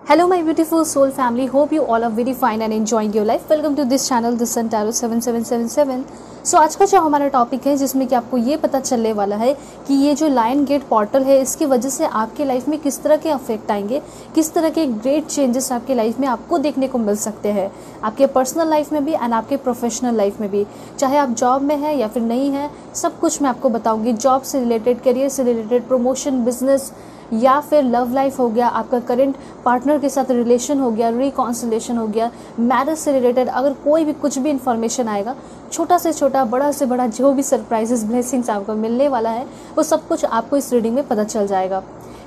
Hello my beautiful soul family, hope you all are very fine and enjoying your life. Welcome to this channel, this Sun Tarot 7777. सो आज का जो हमारा topic है जिसमें कि आपको ये पता चलने वाला है कि ये जो लायन गेट पोर्टल है इसकी वजह से आपके लाइफ में किस तरह के अफेक्ट आएंगे, किस तरह के ग्रेट चेंजेस आपके लाइफ में आपको देखने को मिल सकते हैं, आपके पर्सनल लाइफ में भी एंड आपके प्रोफेशनल लाइफ में भी। चाहे आप जॉब में हैं या फिर नहीं है, सब कुछ मैं आपको बताऊंगी। जॉब से रिलेटेड, करियर से रिलेटेड, प्रमोशन, बिजनेस या फिर लव लाइफ हो गया, आपका करंट पार्टनर के साथ रिलेशन हो गया, रिकॉन्सिलेशन हो गया, मैरिज से रिलेटेड अगर कोई भी कुछ भी इन्फॉर्मेशन आएगा, छोटा से छोटा, बड़ा से बड़ा, जो भी सरप्राइजेस, ब्लेसिंग्स आपको मिलने वाला है वो सब कुछ आपको इस रीडिंग में पता चल जाएगा।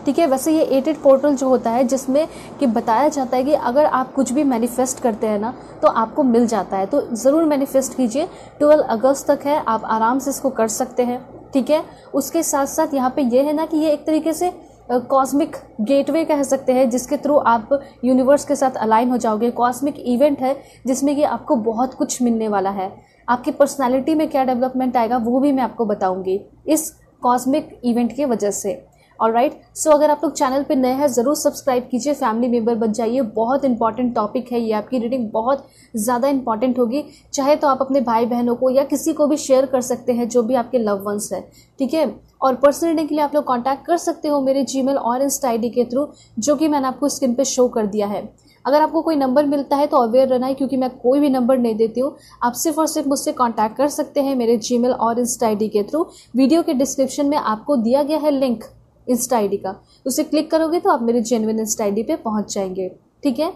ठीक है। वैसे ये 8 पोर्टल जो होता है जिसमें कि बताया जाता है कि अगर आप कुछ भी मैनिफेस्ट करते हैं ना तो आपको मिल जाता है, तो ज़रूर मैनिफेस्ट कीजिए। 12 अगस्त तक है, आप आराम से इसको कर सकते हैं। ठीक है। उसके साथ साथ यहाँ पे ये है ना कि ये एक तरीके से कॉस्मिक गेटवे कह सकते हैं जिसके थ्रू आप यूनिवर्स के साथ अलाइन हो जाओगे। कॉस्मिक इवेंट है जिसमें कि आपको बहुत कुछ मिलने वाला है। आपकी पर्सनालिटी में क्या डेवलपमेंट आएगा वो भी मैं आपको बताऊंगी इस कॉस्मिक इवेंट की वजह से। ऑलराइट। सो अगर आप लोग चैनल पे नए हैं ज़रूर सब्सक्राइब कीजिए, फैमिली मेंबर बन जाइए। बहुत इंपॉर्टेंट टॉपिक है ये, आपकी रीडिंग बहुत ज़्यादा इंपॉर्टेंट होगी। चाहे तो आप अपने भाई बहनों को या किसी को भी शेयर कर सकते हैं जो भी आपके लव वंस है। ठीक है। और पर्सनल रीडिंग के लिए आप लोग कांटेक्ट कर सकते हो मेरे जीमेल और इंस्टा आईडी के थ्रू, जो कि मैंने आपको स्क्रीन पे शो कर दिया है। अगर आपको कोई नंबर मिलता है तो अवेयर रहना है, क्योंकि मैं कोई भी नंबर नहीं देती हूँ। आप सिर्फ और सिर्फ मुझसे कांटेक्ट कर सकते हैं मेरे जीमेल और इंस्टा आईडी के थ्रू। वीडियो के डिस्क्रिप्शन में आपको दिया गया है लिंक इंस्टा आईडी का, उसे क्लिक करोगे तो आप मेरे जेन्युइन इंस्टा आईडी पे पहुंच जाएंगे। ठीक है।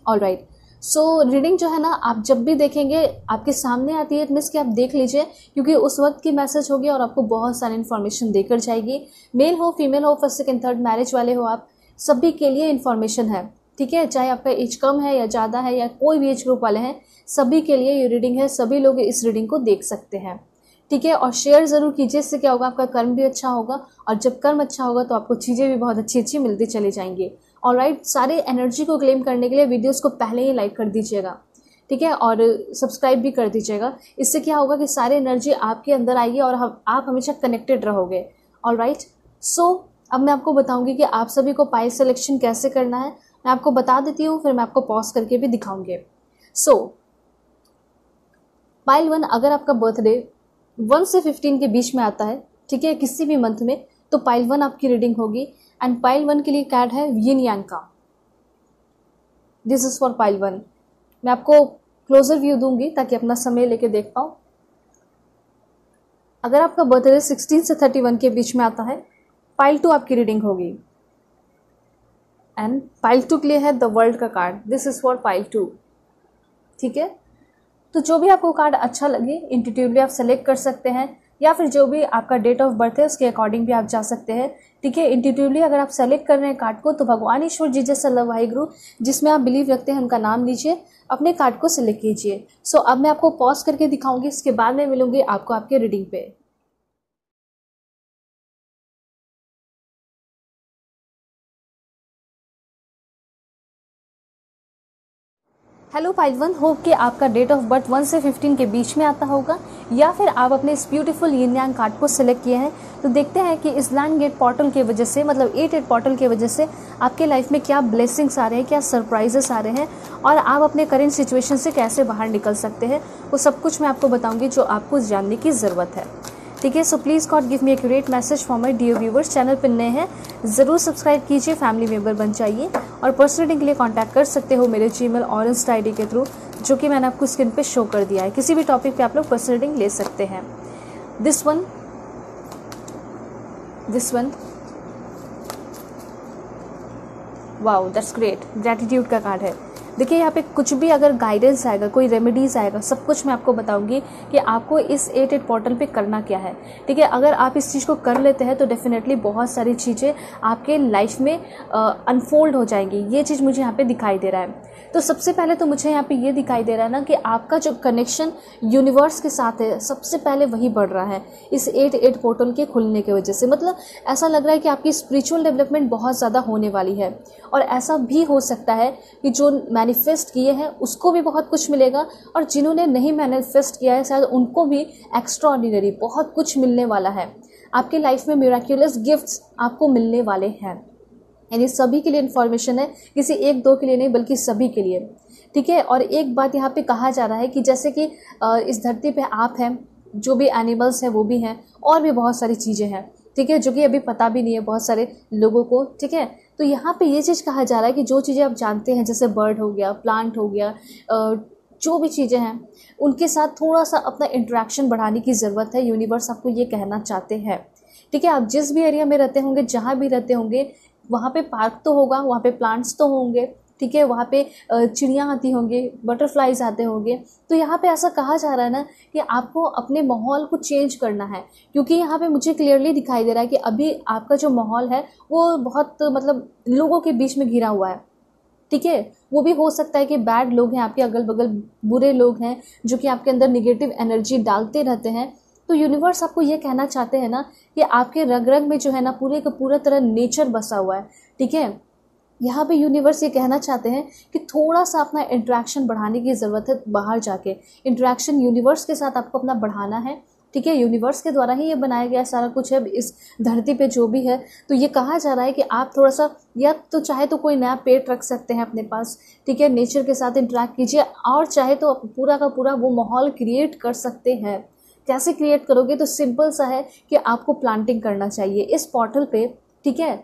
ऑलराइट। सो रीडिंग जो है ना आप जब भी देखेंगे आपके सामने आती है, मीन्स कि आप देख लीजिए, क्योंकि उस वक्त की मैसेज होगी और आपको बहुत सारी इन्फॉर्मेशन देकर जाएगी। मेल हो, फीमेल हो, फर्स्ट सेकंड थर्ड मैरिज वाले हो, आप सभी के लिए इन्फॉर्मेशन है। ठीक है। चाहे आपका एज कम है या ज़्यादा है या कोई भी एज ग्रुप वाले हैं, सभी के लिए ये रीडिंग है। सभी लोग इस रीडिंग को देख सकते हैं। ठीक है। और शेयर ज़रूर कीजिए, इससे क्या होगा, आपका कर्म भी अच्छा होगा, और जब कर्म अच्छा होगा तो आपको चीज़ें भी बहुत अच्छी अच्छी मिलती चली जाएंगी। ऑलराइट। सारे एनर्जी को क्लेम करने के लिए वीडियोस को पहले ही लाइक कर दीजिएगा। ठीक है। और सब्सक्राइब भी कर दीजिएगा। इससे क्या होगा कि सारी एनर्जी आपके अंदर आएगी और आप हमेशा कनेक्टेड रहोगे। ऑलराइट। सो अब मैं आपको बताऊंगी कि आप सभी को पाइल सिलेक्शन कैसे करना है। मैं आपको बता देती हूँ, फिर मैं आपको पॉज करके भी दिखाऊंगी। सो पाइल 1, अगर आपका बर्थडे 1 से 15 के बीच में आता है, ठीक है, किसी भी मंथ में, तो पाइल 1 आपकी रीडिंग होगी। एंड पाइल 1 के लिए कार्ड है यिन यांग का। This is for pile 1। मैं आपको क्लोजर व्यू दूंगी ताकि अपना समय लेके देख पाओ। अगर आपका बर्थडे 16 से 31 के बीच में आता है, पाइल 2 आपकी रीडिंग होगी। एंड पाइल 2 के लिए है द वर्ल्ड का card. This is for pile 2। ठीक है। तो जो भी आपको कार्ड अच्छा लगे इंट्यूटिवली आप सेलेक्ट कर सकते हैं, या फिर जो भी आपका डेट ऑफ बर्थ है उसके अकॉर्डिंग भी आप जा सकते हैं। ठीक है। इंट्यूटिवली अगर आप सेलेक्ट कर रहे हैं कार्ड को, तो भगवान ईश्वर जीसस अल्लाह वाहिगुरु जिसमें आप बिलीव रखते हैं उनका नाम लीजिए, अपने कार्ड को सिलेक्ट कीजिए। सो अब मैं आपको पॉज करके दिखाऊंगी, इसके बाद में मिलूंगी आपको आपके रीडिंग पे। हेलो पाइल 1, होप कि आपका डेट ऑफ बर्थ 1 से 15 के बीच में आता होगा, या फिर आप अपने इस ब्यूटीफुल यिन यांग कार्ड को सिलेक्ट किए हैं। तो देखते हैं कि इस लायन गेट पोर्टल की वजह से, मतलब 8 पोर्टल की वजह से आपके लाइफ में क्या ब्लेसिंग्स आ रहे हैं, क्या सरप्राइजेस आ रहे हैं, और आप अपने करेंट सिचुएशन से कैसे बाहर निकल सकते हैं। वो सब कुछ मैं आपको बताऊंगी जो आपको जानने की ज़रूरत है। ठीक है। So please God give me a great message for my dear viewers. Channel पर नए हैं ज़रूर सब्सक्राइब कीजिए, फैमिली मेंबर बन जाइए। और पर्सनल रीडिंग के लिए कांटेक्ट कर सकते हो मेरे जीमेल और इंस्टा आईडी के थ्रू, जो कि मैंने आपको स्क्रीन पे शो कर दिया है। किसी भी टॉपिक पे आप लोग पर्सनल रीडिंग ले सकते हैं। This one wow, that's great. Gratitude का कार्ड है। देखिए यहाँ पे कुछ भी अगर गाइडेंस आएगा, कोई रेमेडीज आएगा, सब कुछ मैं आपको बताऊंगी कि आपको इस 8 पोर्टल पे करना क्या है। ठीक है। अगर आप इस चीज़ को कर लेते हैं तो डेफिनेटली बहुत सारी चीज़ें आपके लाइफ में अनफोल्ड हो जाएंगी। ये चीज़ मुझे यहाँ पे दिखाई दे रहा है। तो सबसे पहले तो मुझे यहाँ पे ये दिखाई दे रहा है ना कि आपका जो कनेक्शन यूनिवर्स के साथ है, सबसे पहले वही बढ़ रहा है इस 8 पोर्टल के खुलने की वजह से। मतलब ऐसा लग रहा है कि आपकी स्पिरिचुअल डेवलपमेंट बहुत ज़्यादा होने वाली है। और ऐसा भी हो सकता है कि जो मैनिफेस्ट किए हैं उसको भी बहुत कुछ मिलेगा, और जिन्होंने नहीं मैनिफेस्ट किया है शायद उनको भी एक्स्ट्रा ऑर्डिनरी बहुत कुछ मिलने वाला है। आपके लाइफ में मिराक्युलस गिफ्ट्स आपको मिलने वाले हैं। यानी सभी के लिए इन्फॉर्मेशन है, किसी एक दो के लिए नहीं बल्कि सभी के लिए, ठीक है। और एक बात यहाँ पे कहा जा रहा है कि जैसे कि इस धरती पे आप हैं, जो भी एनिमल्स हैं वो भी हैं, और भी बहुत सारी चीज़ें हैं, ठीक है, जो कि अभी पता भी नहीं है बहुत सारे लोगों को, ठीक है। तो यहाँ पे ये चीज़ कहा जा रहा है कि जो चीज़ें आप जानते हैं, जैसे बर्ड हो गया, प्लांट हो गया, जो भी चीज़ें हैं उनके साथ थोड़ा सा अपना इंटरेक्शन बढ़ाने की ज़रूरत है। यूनिवर्स आपको ये कहना चाहते हैं, ठीक है। आप जिस भी एरिया में रहते होंगे, जहाँ भी रहते होंगे, वहाँ पे पार्क तो होगा, वहाँ पे प्लांट्स तो होंगे, ठीक है, वहाँ पे चिड़ियाँ आती होंगी, बटरफ्लाइज आते होंगे। तो यहाँ पे ऐसा कहा जा रहा है ना कि आपको अपने माहौल को चेंज करना है, क्योंकि यहाँ पे मुझे क्लियरली दिखाई दे रहा है कि अभी आपका जो माहौल है वो बहुत मतलब लोगों के बीच में घिरा हुआ है, ठीक है। वो भी हो सकता है कि बैड लोग हैं आपके अगल बगल, बुरे लोग हैं जो कि आपके अंदर निगेटिव एनर्जी डालते रहते हैं। तो यूनिवर्स आपको ये कहना चाहते हैं ना कि आपके रग रग में जो है ना पूरे का पूरा तरह नेचर बसा हुआ है, ठीक है। यहाँ पे यूनिवर्स ये कहना चाहते हैं कि थोड़ा सा अपना इंटरेक्शन बढ़ाने की ज़रूरत है। बाहर जाके इंटरेक्शन यूनिवर्स के साथ आपको अपना बढ़ाना है, ठीक है। यूनिवर्स के द्वारा ही ये बनाया गया सारा कुछ है इस धरती पे जो भी है। तो ये कहा जा रहा है कि आप थोड़ा सा, या तो चाहे तो कोई नया पेट रख सकते हैं अपने पास, ठीक है, नेचर के साथ इंटरेक्ट कीजिए, और चाहे तो पूरा का पूरा वो माहौल क्रिएट कर सकते हैं। कैसे क्रिएट करोगे? तो सिंपल सा है कि आपको प्लांटिंग करना चाहिए इस पोर्टल पे, ठीक है।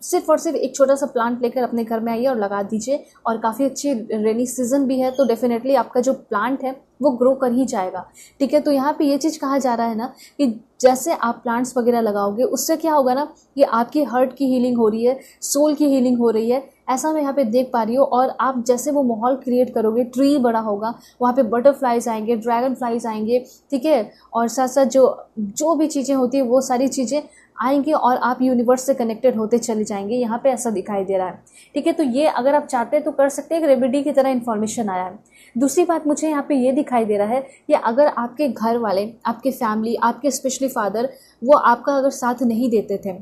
सिर्फ और सिर्फ एक छोटा सा प्लांट लेकर अपने घर में आइए और लगा दीजिए, और काफ़ी अच्छी रेनी सीजन भी है तो डेफिनेटली आपका जो प्लांट है वो ग्रो कर ही जाएगा, ठीक है। तो यहाँ पे ये चीज़ कहा जा रहा है ना कि जैसे आप प्लांट्स वगैरह लगाओगे उससे क्या होगा ना कि आपकी हार्ट की हीलिंग हो रही है, सोल की हीलिंग हो रही है, ऐसा मैं यहाँ पे देख पा रही हूँ। और आप जैसे वो माहौल क्रिएट करोगे, ट्री बड़ा होगा, वहाँ पे बटरफ्लाइज आएंगे, ड्रैगन फ्लाइज आएंगे, ठीक है, और साथ साथ जो भी चीज़ें होती है वो सारी चीज़ें आएंगे और आप यूनिवर्स से कनेक्टेड होते चले जाएंगे। यहाँ पे ऐसा दिखाई दे रहा है, ठीक है। तो ये अगर आप चाहते हैं तो कर सकते हैं, एक रेमेडी की तरह इन्फॉर्मेशन आया है। दूसरी बात मुझे यहाँ पे ये दिखाई दे रहा है कि अगर आपके घर वाले, आपके फैमिली, आपके स्पेशली फादर, वो आपका अगर साथ नहीं देते थे,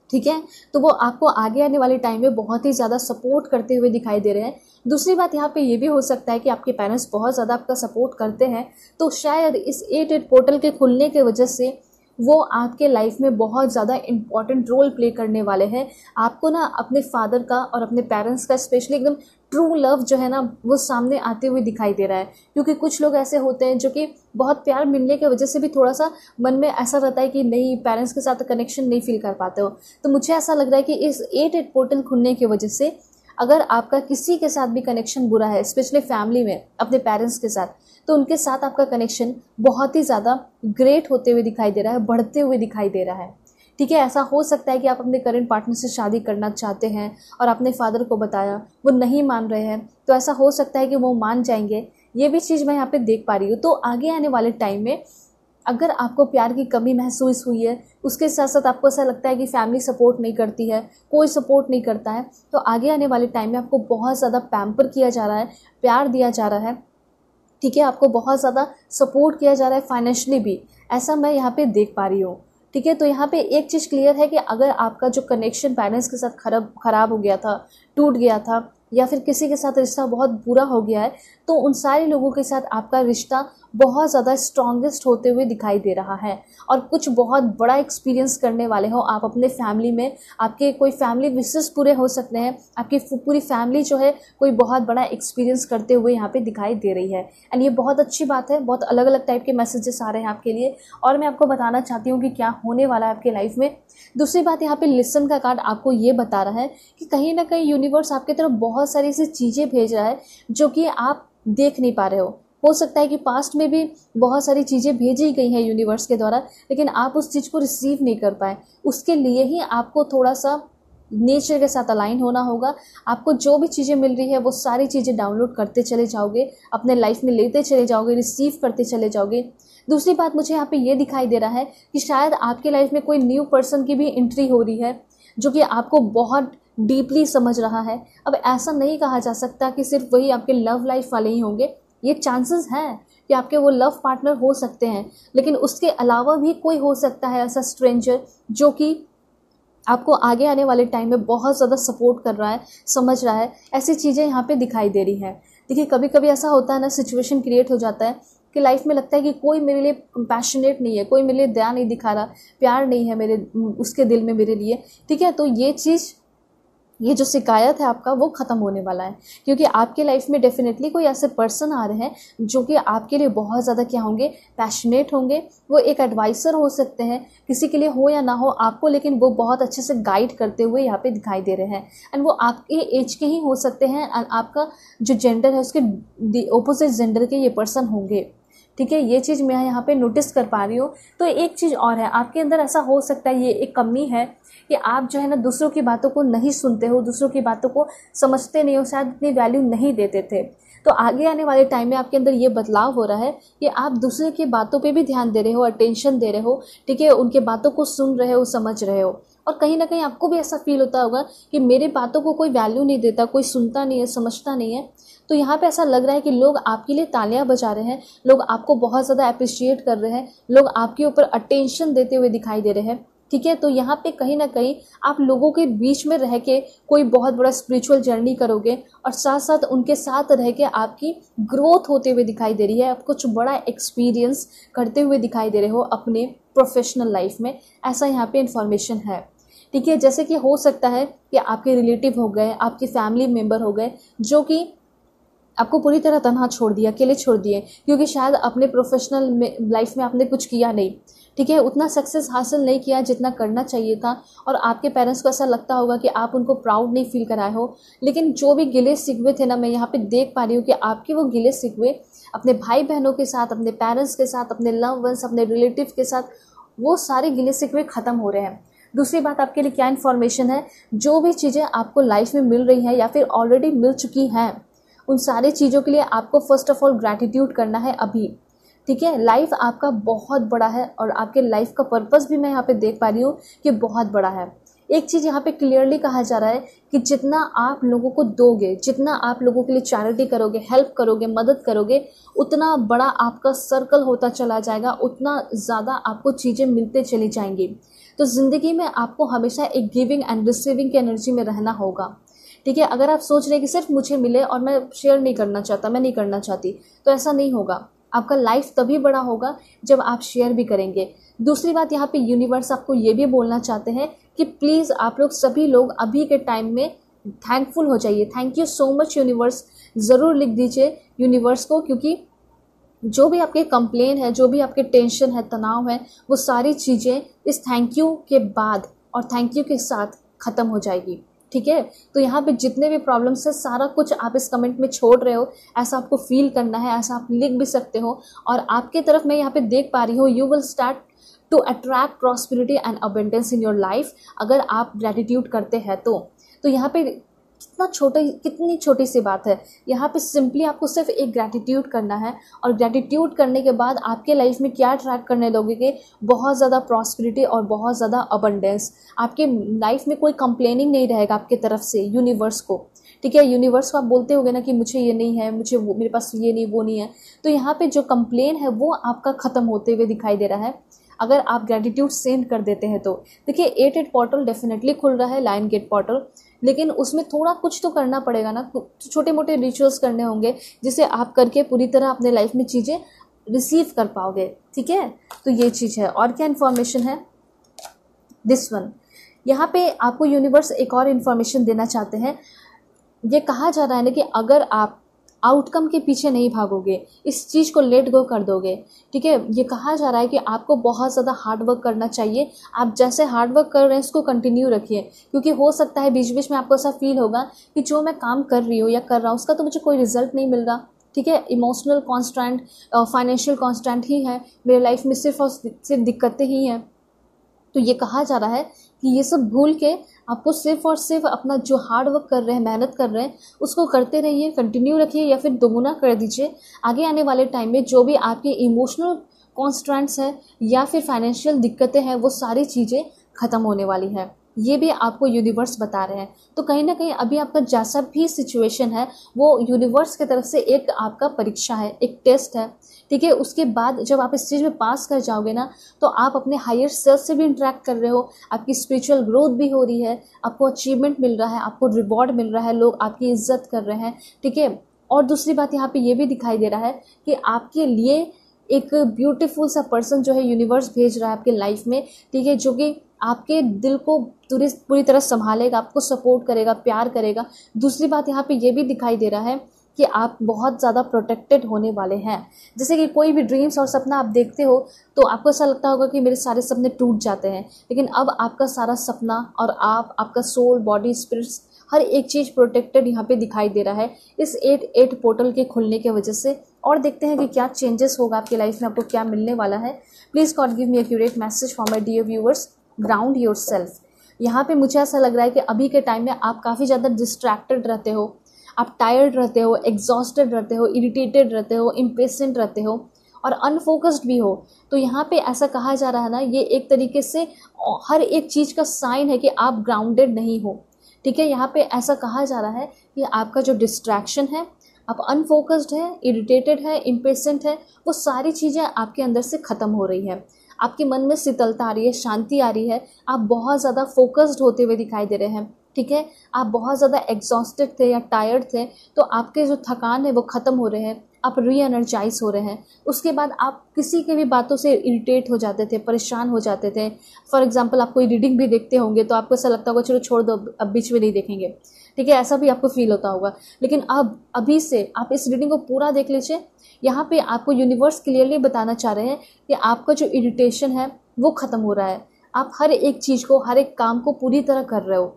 ठीक है, तो वो आपको आगे आने वाले टाइम में बहुत ही ज़्यादा सपोर्ट करते हुए दिखाई दे रहे हैं। दूसरी बात यहाँ पे ये भी हो सकता है कि आपके पेरेंट्स बहुत ज़्यादा आपका सपोर्ट करते हैं, तो शायद इस 8 पोर्टल के खुलने के वजह से वो आपके लाइफ में बहुत ज़्यादा इम्पॉर्टेंट रोल प्ले करने वाले हैं। आपको ना अपने फादर का और अपने पेरेंट्स का स्पेशली एकदम ट्रू लव जो है ना वो सामने आते हुए दिखाई दे रहा है। क्योंकि कुछ लोग ऐसे होते हैं जो कि बहुत प्यार मिलने की वजह से भी थोड़ा सा मन में ऐसा रहता है कि नहीं, पेरेंट्स के साथ कनेक्शन नहीं फील कर पाते हो। तो मुझे ऐसा लग रहा है कि इस 8 पोर्टल खुलने की वजह से अगर आपका किसी के साथ भी कनेक्शन बुरा है, स्पेशली फैमिली में अपने पेरेंट्स के साथ, तो उनके साथ आपका कनेक्शन बहुत ही ज़्यादा ग्रेट होते हुए दिखाई दे रहा है, बढ़ते हुए दिखाई दे रहा है, ठीक है। ऐसा हो सकता है कि आप अपने करंट पार्टनर से शादी करना चाहते हैं और अपने फादर को बताया, वो नहीं मान रहे हैं, तो ऐसा हो सकता है कि वो मान जाएंगे। ये भी चीज़ मैं यहाँ पे देख पा रही हूँ। तो आगे आने वाले टाइम में अगर आपको प्यार की कमी महसूस हुई है, उसके साथ साथ आपको ऐसा लगता है कि फैमिली सपोर्ट नहीं करती है, कोई सपोर्ट नहीं करता है, तो आगे आने वाले टाइम में आपको बहुत ज़्यादा पैम्पर किया जा रहा है, प्यार दिया जा रहा है, ठीक है, आपको बहुत ज़्यादा सपोर्ट किया जा रहा है फाइनेंशियली भी, ऐसा मैं यहाँ पे देख पा रही हूँ, ठीक है। तो यहाँ पे एक चीज़ क्लियर है कि अगर आपका जो कनेक्शन पेरेंट्स के साथ खराब हो गया था, टूट गया था, या फिर किसी के साथ रिश्ता बहुत बुरा हो गया है, तो उन सारे लोगों के साथ आपका रिश्ता बहुत ज़्यादा स्ट्रॉन्गेस्ट होते हुए दिखाई दे रहा है। और कुछ बहुत बड़ा एक्सपीरियंस करने वाले हो आप अपने फैमिली में, आपके कोई फैमिली विशेस पूरे हो सकते हैं, आपकी पूरी फैमिली जो है कोई बहुत बड़ा एक्सपीरियंस करते हुए यहाँ पे दिखाई दे रही है। एंड ये बहुत अच्छी बात है, बहुत अलग अलग टाइप के मैसेजेस आ रहे हैं आपके लिए, और मैं आपको बताना चाहती हूँ कि क्या होने वाला है आपके लाइफ में। दूसरी बात, यहाँ पे लिसन का कार्ड आपको ये बता रहा है कि कहीं ना कहीं यूनिवर्स आपकी तरफ बहुत सारी ऐसी चीज़ें भेज रहा है जो कि आप देख नहीं पा रहे हो सकता है कि पास्ट में भी बहुत सारी चीज़ें भेजी गई हैं यूनिवर्स के द्वारा, लेकिन आप उस चीज़ को रिसीव नहीं कर पाए। उसके लिए ही आपको थोड़ा सा नेचर के साथ अलाइन होना होगा। आपको जो भी चीज़ें मिल रही है वो सारी चीज़ें डाउनलोड करते चले जाओगे, अपने लाइफ में लेते चले जाओगे, रिसीव करते चले जाओगे। दूसरी बात, मुझे यहाँ पे ये दिखाई दे रहा है कि शायद आपके लाइफ में कोई न्यू पर्सन की भी एंट्री हो रही है जो कि आपको बहुत डीपली समझ रहा है। अब ऐसा नहीं कहा जा सकता कि सिर्फ वही आपके लव लाइफ वाले ही होंगे, ये चांसेस हैं कि आपके वो लव पार्टनर हो सकते हैं, लेकिन उसके अलावा भी कोई हो सकता है ऐसा स्ट्रेंजर जो कि आपको आगे आने वाले टाइम में बहुत ज़्यादा सपोर्ट कर रहा है, समझ रहा है। ऐसी चीज़ें यहाँ पे दिखाई दे रही हैं। देखिए, कभी कभी ऐसा होता है ना, सिचुएशन क्रिएट हो जाता है कि लाइफ में लगता है कि कोई मेरे लिए कंपैशनेट नहीं है, कोई मेरे लिए दया नहीं दिखा रहा, प्यार नहीं है मेरे उसके दिल में मेरे लिए, ठीक है। तो ये चीज़ ये जो शिकायत है आपका वो ख़त्म होने वाला है, क्योंकि आपके लाइफ में डेफिनेटली कोई ऐसे पर्सन आ रहे हैं जो कि आपके लिए बहुत ज़्यादा क्या होंगे, पैशनेट होंगे। वो एक एडवाइज़र हो सकते हैं, किसी के लिए हो या ना हो आपको, लेकिन वो बहुत अच्छे से गाइड करते हुए यहाँ पे दिखाई दे रहे हैं। एंड वो आपके एज के ही हो सकते हैं, एंड आपका जो जेंडर है उसके ऑपोजिट जेंडर के ये पर्सन होंगे। ठीक है, ये चीज़ मैं यहाँ पे नोटिस कर पा रही हूँ। तो एक चीज़ और है, आपके अंदर ऐसा हो सकता है, ये एक कमी है कि आप जो है ना दूसरों की बातों को नहीं सुनते हो, दूसरों की बातों को समझते नहीं हो, शायद इतनी वैल्यू नहीं देते थे। तो आगे आने वाले टाइम में आपके अंदर ये बदलाव हो रहा है कि आप दूसरे की बातों पे भी ध्यान दे रहे हो, अटेंशन दे रहे हो। ठीक है, उनके बातों को सुन रहे हो, समझ रहे हो। और कहीं ना कहीं आपको भी ऐसा फील होता होगा कि मेरे बातों को कोई वैल्यू नहीं देता, कोई सुनता नहीं है, समझता नहीं है। तो यहाँ पे ऐसा लग रहा है कि लोग आपके लिए तालियां बजा रहे हैं, लोग आपको बहुत ज़्यादा अप्रिशिएट कर रहे हैं, लोग आपके ऊपर अटेंशन देते हुए दिखाई दे रहे हैं। ठीक है, तो यहाँ पे कहीं ना कहीं आप लोगों के बीच में रह के कोई बहुत बड़ा स्पिरिचुअल जर्नी करोगे, और साथ साथ उनके साथ रह के आपकी ग्रोथ होते हुए दिखाई दे रही है। आप कुछ बड़ा एक्सपीरियंस करते हुए दिखाई दे रहे हो अपने प्रोफेशनल लाइफ में, ऐसा यहाँ पे इंफॉर्मेशन है। ठीक है, जैसे कि हो सकता है कि आपके रिलेटिव हो गए, आपके फैमिली मेम्बर हो गए, जो कि आपको पूरी तरह तनहा छोड़ दिया, अकेले छोड़ दिए, क्योंकि शायद अपने प्रोफेशनल लाइफ में आपने कुछ किया नहीं। ठीक है, उतना सक्सेस हासिल नहीं किया जितना करना चाहिए था, और आपके पेरेंट्स को ऐसा लगता होगा कि आप उनको प्राउड नहीं फील कराए हो। लेकिन जो भी गिले शिकवे थे ना, मैं यहाँ पे देख पा रही हूँ कि आपके वो गिले शिकवे अपने भाई बहनों के साथ, अपने पेरेंट्स के साथ, अपने लव वंस, अपने रिलेटिव के साथ, वो सारे गिले शिकवे ख़त्म हो रहे हैं। दूसरी बात आपके लिए क्या इन्फॉर्मेशन है, जो भी चीज़ें आपको लाइफ में मिल रही हैं या फिर ऑलरेडी मिल चुकी हैं, उन सारी चीज़ों के लिए आपको फर्स्ट ऑफ ऑल ग्रैटिट्यूड करना है अभी। ठीक है, लाइफ आपका बहुत बड़ा है, और आपके लाइफ का पर्पस भी मैं यहाँ पे देख पा रही हूँ कि बहुत बड़ा है। एक चीज़ यहाँ पे क्लियरली कहा जा रहा है कि जितना आप लोगों को दोगे, जितना आप लोगों के लिए चैरिटी करोगे, हेल्प करोगे, मदद करोगे, उतना बड़ा आपका सर्कल होता चला जाएगा, उतना ज़्यादा आपको चीज़ें मिलते चली जाएंगी। तो ज़िंदगी में आपको हमेशा एक गिविंग एंड रिसीविंग की एनर्जी में रहना होगा। ठीक है, अगर आप सोच रहे हैं कि सिर्फ मुझे मिले और मैं शेयर नहीं करना चाहता, मैं नहीं करना चाहती, तो ऐसा नहीं होगा। आपका लाइफ तभी बड़ा होगा जब आप शेयर भी करेंगे। दूसरी बात, यहाँ पे यूनिवर्स आपको ये भी बोलना चाहते हैं कि प्लीज़ आप लोग सभी लोग अभी के टाइम में थैंकफुल हो जाइए। Thank you so much universe ज़रूर लिख दीजिए यूनिवर्स को, क्योंकि जो भी आपके कंप्लेन है, जो भी आपके टेंशन है, तनाव है, वो सारी चीज़ें इस थैंक यू के बाद और थैंक यू के साथ ख़त्म हो जाएगी। ठीक है, तो यहाँ पे जितने भी प्रॉब्लम्स है, सारा कुछ आप इस कमेंट में छोड़ रहे हो, ऐसा आपको फील करना है, ऐसा आप लिख भी सकते हो। और आपके तरफ मैं यहाँ पे देख पा रही हूँ, you will start to attract prosperity and abundance in your life, अगर आप ग्रेटिट्यूड करते हैं तो यहाँ पे कितनी छोटी सी बात है। यहाँ पे सिंपली आपको सिर्फ एक ग्रैटिट्यूड करना है, और ग्रैटिट्यूड करने के बाद आपके लाइफ में क्या अट्रैक्ट करने लोगे कि बहुत ज़्यादा प्रॉस्पेरिटी और बहुत ज़्यादा अबंडेंस। आपके लाइफ में कोई कंप्लेनिंग नहीं रहेगा आपके तरफ से यूनिवर्स को। ठीक है, यूनिवर्स को आप बोलते होगे ना कि मुझे ये नहीं है, मुझे वो, मेरे पास ये नहीं, वो नहीं है, तो यहाँ पे जो कंप्लेन है वो आपका ख़त्म होते हुए दिखाई दे रहा है अगर आप ग्रैटिट्यूड सेंड कर देते हैं तो। देखिए 8 पोर्टल डेफिनेटली खुल रहा है, लायन गेट पोर्टल, लेकिन उसमें थोड़ा कुछ तो करना पड़ेगा ना, छोटे मोटे रिचुअल्स करने होंगे जिसे आप करके पूरी तरह अपने लाइफ में चीज़ें रिसीव कर पाओगे। ठीक है, तो ये चीज़ है। और क्या इन्फॉर्मेशन है, दिस वन, यहाँ पे आपको यूनिवर्स एक और इन्फॉर्मेशन देना चाहते हैं। ये कहा जा रहा है ना कि अगर आप आउटकम के पीछे नहीं भागोगे, इस चीज़ को लेट गो कर दोगे। ठीक है, ये कहा जा रहा है कि आपको बहुत ज़्यादा हार्ड वर्क करना चाहिए। आप जैसे हार्ड वर्क कर रहे हैं इसको कंटिन्यू रखिए, क्योंकि हो सकता है बीच बीच में आपको ऐसा फील होगा कि जो मैं काम कर रही हूँ या कर रहा हूँ उसका तो मुझे कोई रिजल्ट नहीं मिल रहा। ठीक है, इमोशनल कॉन्स्टेंट, फाइनेंशियल कॉन्स्टेंट ही है मेरे लाइफ में, सिर्फ और सिर्फ दिक्कतें ही हैं। तो ये कहा जा रहा है कि ये सब भूल के आपको सिर्फ और सिर्फ अपना जो हार्ड वर्क कर रहे हैं, मेहनत कर रहे हैं, उसको करते रहिए, कंटिन्यू रखिए, या फिर दोगुना कर दीजिए। आगे आने वाले टाइम में जो भी आपके इमोशनल कॉन्स्ट्रेंट्स हैं या फिर फाइनेंशियल दिक्कतें हैं, वो सारी चीज़ें ख़त्म होने वाली हैं। ये भी आपको यूनिवर्स बता रहे हैं। तो कहीं ना कहीं अभी आपका जैसा भी सिचुएशन है वो यूनिवर्स की तरफ से एक आपका परीक्षा है, एक टेस्ट है। ठीक है, उसके बाद जब आप इस चीज़ में पास कर जाओगे ना, तो आप अपने हायर सेल्फ से भी इंटरेक्ट कर रहे हो, आपकी स्पिरिचुअल ग्रोथ भी हो रही है, आपको अचीवमेंट मिल रहा है, आपको रिवॉर्ड मिल रहा है, लोग आपकी इज्जत कर रहे हैं। ठीक है, और दूसरी बात यहाँ पे ये भी दिखाई दे रहा है कि आपके लिए एक ब्यूटीफुल सा पर्सन जो है यूनिवर्स भेज रहा है आपके लाइफ में। ठीक है, जो कि आपके दिल को पूरी तरह संभालेगा, आपको सपोर्ट करेगा, प्यार करेगा। दूसरी बात यहाँ पे ये भी दिखाई दे रहा है कि आप बहुत ज़्यादा प्रोटेक्टेड होने वाले हैं। जैसे कि कोई भी ड्रीम्स और सपना आप देखते हो तो आपको ऐसा लगता होगा कि मेरे सारे सपने टूट जाते हैं, लेकिन अब आपका सारा सपना और आपका सोल, बॉडी, स्पिरिट्स, हर एक चीज़ प्रोटेक्टेड यहाँ पे दिखाई दे रहा है इस 8 पोर्टल के खुलने की वजह से। और देखते हैं कि क्या चेंजेस होगा आपकी लाइफ में, आपको क्या मिलने वाला है। Please God give me accurate message for my dear viewers. Ground yourself. यहाँ पे मुझे ऐसा लग रहा है कि अभी के टाइम में आप काफ़ी ज़्यादा डिस्ट्रैक्टेड रहते हो, आप टायर्ड रहते हो, एग्जॉस्टेड रहते हो, इरिटेटेड रहते हो, इम्पेशेंट रहते हो और अनफोकस्ड भी हो। तो यहाँ पे ऐसा कहा जा रहा है ना, ये एक तरीके से हर एक चीज़ का साइन है कि आप ग्राउंडेड नहीं हो। ठीक है, यहाँ पे ऐसा कहा जा रहा है कि आपका जो डिस्ट्रैक्शन है, आप अनफोकस्ड है, इरिटेटेड है, इम्पेशेंट है, वो सारी चीज़ें आपके अंदर से ख़त्म हो रही है। आपके मन में शीतलता आ रही है, शांति आ रही है, आप बहुत ज़्यादा फोकस्ड होते हुए दिखाई दे रहे हैं। ठीक है, आप बहुत ज़्यादा एग्जॉस्टेड थे या टायर्ड थे, तो आपके जो थकान है वो ख़त्म हो रहे हैं, आप री एनर्जाइज हो रहे हैं। उसके बाद आप किसी के भी बातों से इरिटेट हो जाते थे, परेशान हो जाते थे। फॉर एग्जांपल आप कोई रीडिंग भी देखते होंगे तो आपको ऐसा लगता होगा चलो छोड़ दो, अब बीच में नहीं देखेंगे। ठीक है, ऐसा भी आपको फील होता होगा, लेकिन अब अभी से आप इस रीडिंग को पूरा देख लीजिए। यहाँ पे आपको यूनिवर्स क्लियरली बताना चाह रहे हैं कि आपका जो इरिटेशन है वो ख़त्म हो रहा है। आप हर एक चीज़ को, हर एक काम को पूरी तरह कर रहे हो।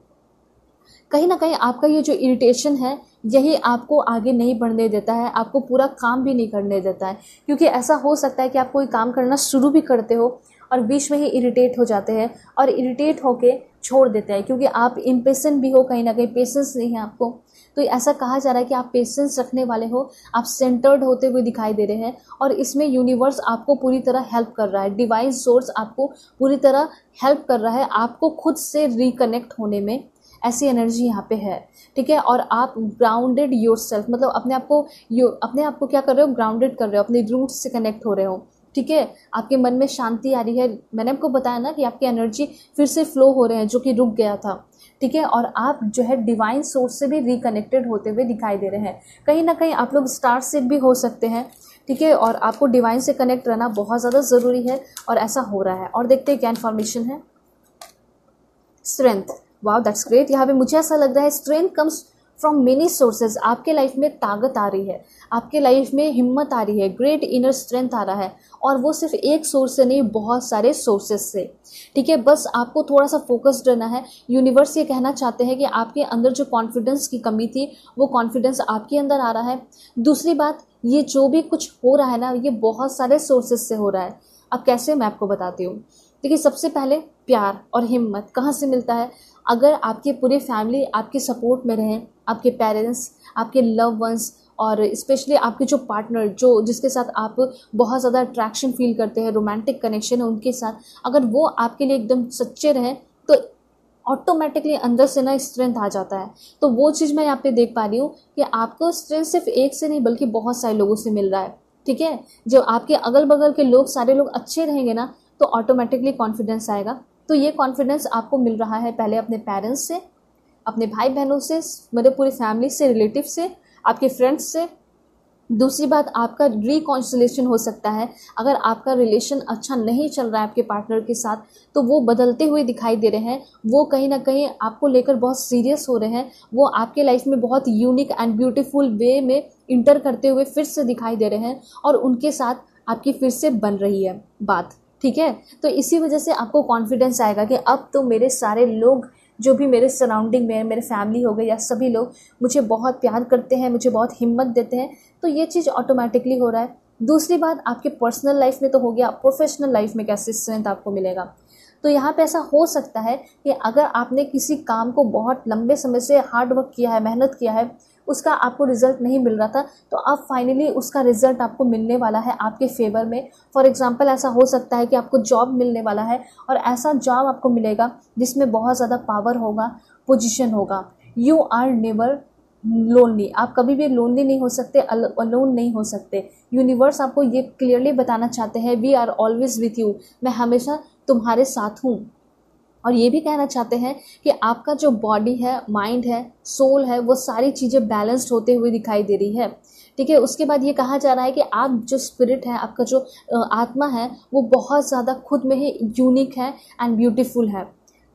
कहीं ना कहीं आपका ये जो इरिटेशन है यही आपको आगे नहीं बढ़ने देता है, आपको पूरा काम भी नहीं करने देता है। क्योंकि ऐसा हो सकता है कि आप कोई काम करना शुरू भी करते हो और बीच में ही इरिटेट हो जाते हैं और इरिटेट होके छोड़ देते हैं, क्योंकि आप इम्पेशेंट भी हो, कहीं ना कहीं पेशेंस नहीं है आपको। तो ऐसा कहा जा रहा है कि आप पेशेंस रखने वाले हो, आप सेंटर्ड होते हुए दिखाई दे रहे हैं और इसमें यूनिवर्स आपको पूरी तरह हेल्प कर रहा है, डिवाइन सोर्स आपको पूरी तरह हेल्प कर रहा है आपको खुद से रिकनेक्ट होने में। ऐसी एनर्जी यहाँ पे है। ठीक है, और आप ग्राउंडेड योरसेल्फ, मतलब अपने आप को क्या कर रहे हो, ग्राउंडेड कर रहे हो, अपने रूट्स से कनेक्ट हो रहे हो। ठीक है, आपके मन में शांति आ रही है। मैंने आपको बताया ना कि आपकी एनर्जी फिर से फ्लो हो रहे हैं जो कि रुक गया था। ठीक है, और आप जो है डिवाइन सोर्स से भी रिकनेक्टेड होते हुए दिखाई दे रहे हैं। कहीं ना कहीं आप लोग स्टार सीड भी हो सकते हैं। ठीक है, और आपको डिवाइन से कनेक्ट रहना बहुत ज़्यादा ज़रूरी है और ऐसा हो रहा है। और देखते हैं क्या इन्फॉर्मेशन है। Strength, wow that's great. यहाँ पे मुझे ऐसा लग रहा है strength comes from many sources. आपके लाइफ में ताकत आ रही है, आपके लाइफ में हिम्मत आ रही है, ग्रेट इनर स्ट्रेंथ आ रहा है, और वो सिर्फ एक सोर्स से नहीं, बहुत सारे सोर्सेज से। ठीक है, बस आपको थोड़ा सा फोकस्ड रहना है। यूनिवर्स ये कहना चाहते हैं कि आपके अंदर जो कॉन्फिडेंस की कमी थी वो कॉन्फिडेंस आपके अंदर आ रहा है। दूसरी बात, ये जो भी कुछ हो रहा है ना, ये बहुत सारे सोर्सेज से हो रहा है। अब कैसे, मैं आपको बताती हूँ। देखिए, सबसे पहले प्यार और हिम्मत कहाँ से मिलता है? अगर आपकी पूरी फैमिली आपके सपोर्ट में रहें, आपके पेरेंट्स, आपके लव वंस और स्पेशली आपके जो पार्टनर, जो जिसके साथ आप बहुत ज़्यादा अट्रैक्शन फील करते हैं, रोमांटिक कनेक्शन है उनके साथ, अगर वो आपके लिए एकदम सच्चे रहें तो ऑटोमेटिकली अंदर से ना स्ट्रेंथ आ जाता है। तो वो चीज़ मैं यहाँ पे देख पा रही हूँ कि आपको स्ट्रेंथ सिर्फ एक से नहीं बल्कि बहुत सारे लोगों से मिल रहा है। ठीक है, जो आपके अगल बगल के लोग, सारे लोग अच्छे रहेंगे ना तो ऑटोमेटिकली कॉन्फिडेंस आएगा। तो ये कॉन्फिडेंस आपको मिल रहा है पहले अपने पेरेंट्स से, अपने भाई बहनों से, मेरे पूरी फैमिली से, रिलेटिव से, आपके फ्रेंड्स से। दूसरी बात, आपका रिकॉन्सिलेशन हो सकता है। अगर आपका रिलेशन अच्छा नहीं चल रहा है आपके पार्टनर के साथ तो वो बदलते हुए दिखाई दे रहे हैं, वो कहीं ना कहीं आपको लेकर बहुत सीरियस हो रहे हैं, वो आपके लाइफ में बहुत यूनिक एंड ब्यूटीफुल वे में इंटर करते हुए फिर से दिखाई दे रहे हैं और उनके साथ आपकी फिर से बन रही है बात। ठीक है, तो इसी वजह से आपको कॉन्फिडेंस आएगा कि अब तो मेरे सारे लोग जो भी मेरे सराउंडिंग में, मेरे फैमिली हो गए या सभी लोग मुझे बहुत प्यार करते हैं, मुझे बहुत हिम्मत देते हैं। तो ये चीज़ ऑटोमेटिकली हो रहा है। दूसरी बात, आपके पर्सनल लाइफ में तो हो गया, प्रोफेशनल लाइफ में कैसे स्ट्रेंथ आपको मिलेगा? तो यहाँ पे ऐसा हो सकता है कि अगर आपने किसी काम को बहुत लंबे समय से हार्ड वर्क किया है, मेहनत किया है, उसका आपको रिजल्ट नहीं मिल रहा था, तो अब फाइनली उसका रिजल्ट आपको मिलने वाला है आपके फेवर में। फॉर एग्जांपल, ऐसा हो सकता है कि आपको जॉब मिलने वाला है और ऐसा जॉब आपको मिलेगा जिसमें बहुत ज़्यादा पावर होगा, पोजीशन होगा। यू आर नेवर लोनली, आप कभी भी लोनली नहीं हो सकते, अलोन नहीं हो सकते। यूनिवर्स आपको ये क्लियरली बताना चाहते हैं, we are always with you, मैं हमेशा तुम्हारे साथ हूँ। और ये भी कहना चाहते हैं कि आपका जो बॉडी है, माइंड है, सोल है, वो सारी चीज़ें बैलेंस्ड होते हुए दिखाई दे रही है। ठीक है, उसके बाद ये कहा जा रहा है कि आप जो स्पिरिट है, आपका जो आत्मा है, वो बहुत ज़्यादा खुद में ही यूनिक है एंड ब्यूटीफुल है।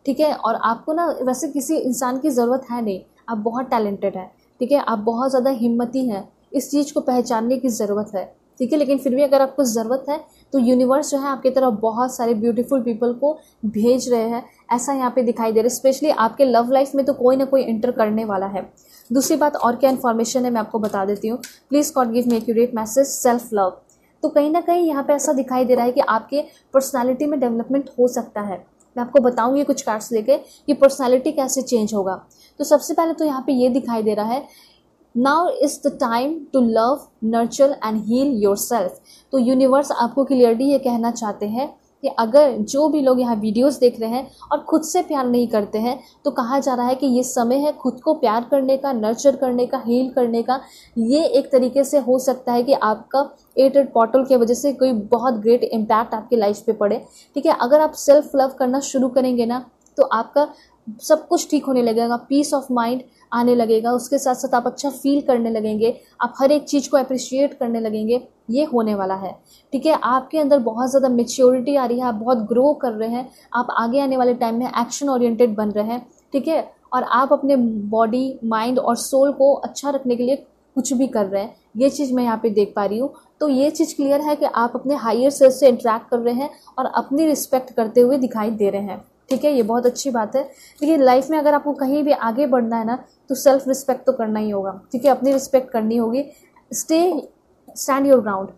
ठीक है, और आपको ना वैसे किसी इंसान की ज़रूरत है नहीं, आप बहुत टैलेंटेड हैं। ठीक है, आप बहुत ज़्यादा हिम्मती हैं, इस चीज़ को पहचानने की ज़रूरत है। ठीक है, लेकिन फिर भी अगर आपको ज़रूरत है तो यूनिवर्स जो है आपकी तरफ बहुत सारे ब्यूटीफुल पीपल को भेज रहे हैं, ऐसा यहाँ पे दिखाई दे रहा है। स्पेशली आपके लव लाइफ में तो कोई ना कोई एंटर करने वाला है। दूसरी बात और क्या इन्फॉर्मेशन है मैं आपको बता देती हूँ। Please God give me accurate message, self love. तो कहीं ना कहीं यहाँ पे ऐसा दिखाई दे रहा है कि आपके पर्सनैलिटी में डेवलपमेंट हो सकता है। मैं आपको बताऊँगी कुछ कार्ड्स लेके कि पर्सनैलिटी कैसे चेंज होगा। तो सबसे पहले तो यहाँ पे ये दिखाई दे रहा है, now is the time to love, nurture and heal yourself. तो यूनिवर्स आपको क्लियरली ये कहना चाहते हैं कि अगर जो भी लोग यहाँ वीडियोस देख रहे हैं और खुद से प्यार नहीं करते हैं, तो कहा जा रहा है कि ये समय है खुद को प्यार करने का, नर्चर करने का, हील करने का। ये एक तरीके से हो सकता है कि आपका 8 पोर्टल की वजह से कोई बहुत ग्रेट इम्पैक्ट आपकी लाइफ पे पड़े। ठीक है, अगर आप सेल्फ लव करना शुरू करेंगे ना, तो आपका सब कुछ ठीक होने लगेगा, पीस ऑफ माइंड आने लगेगा। उसके साथ साथ आप अच्छा फील करने लगेंगे, आप हर एक चीज़ को अप्रिशिएट करने लगेंगे। ये होने वाला है। ठीक है, आपके अंदर बहुत ज़्यादा मेच्योरिटी आ रही है, आप बहुत ग्रो कर रहे हैं, आप आगे आने वाले टाइम में एक्शन ओरिएंटेड बन रहे हैं। ठीक है, और आप अपने बॉडी, माइंड और सोल को अच्छा रखने के लिए कुछ भी कर रहे हैं। ये चीज़ मैं यहाँ पे देख पा रही हूँ। तो ये चीज़ क्लियर है कि आप अपने हायर सेल्फ से इंटरेक्ट कर रहे हैं और अपनी रिस्पेक्ट करते हुए दिखाई दे रहे हैं। ठीक है, ये बहुत अच्छी बात है। लेकिन लाइफ में अगर आपको कहीं भी आगे बढ़ना है ना, तो सेल्फ रिस्पेक्ट तो करना ही होगा। ठीक है, अपनी रिस्पेक्ट करनी होगी। Stand your ground.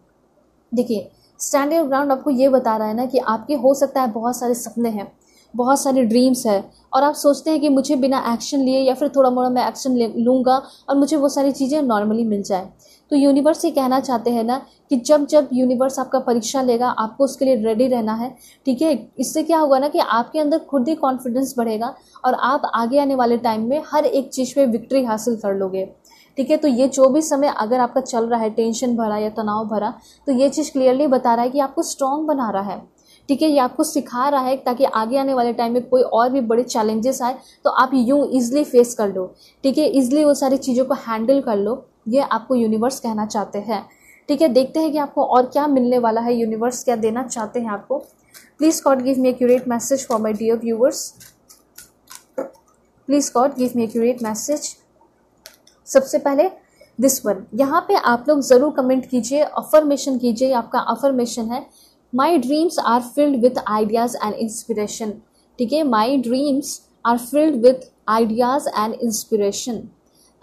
देखिए, स्टैंड योर ग्राउंड आपको ये बता रहा है ना कि आपके हो सकता है बहुत सारे सपने हैं, बहुत सारे ड्रीम्स है, और आप सोचते हैं कि मुझे बिना एक्शन लिए या फिर थोड़ा मोड़ा मैं एक्शन लूँगा और मुझे वो सारी चीज़ें नॉर्मली मिल जाए। तो यूनिवर्स ये कहना चाहते हैं ना कि जब जब यूनिवर्स आपका परीक्षा लेगा, आपको उसके लिए रेडी रहना है। ठीक है, इससे क्या होगा ना कि आपके अंदर खुद ही कॉन्फिडेंस बढ़ेगा और आप आगे आने वाले टाइम में हर एक चीज़ पे विक्ट्री हासिल कर लोगे। ठीक है, तो ये जो भी समय अगर आपका चल रहा है टेंशन भरा या तनाव भरा, तो ये चीज़ क्लियरली बता रहा है कि आपको स्ट्रॉन्ग बना रहा है। ठीक है, ये आपको सिखा रहा है ताकि आगे आने वाले टाइम में कोई और भी बड़े चैलेंजेस आए तो आप यूँ ईजिली फेस कर लो। ठीक है, ईजिली वो सारी चीज़ों को हैंडल कर लो। ये आपको यूनिवर्स कहना चाहते हैं। ठीक है, देखते हैं कि आपको और क्या मिलने वाला है, यूनिवर्स क्या देना चाहते हैं आपको। Please God give me accurate message for my dear viewers. Please God give me accurate message. सबसे पहले दिस वन, यहाँ पे आप लोग ज़रूर कमेंट कीजिए, अफर्मेशन कीजिए। आपका अफर्मेशन है, my dreams are filled with ideas and inspiration. ठीक है, my dreams are filled with ideas and inspiration.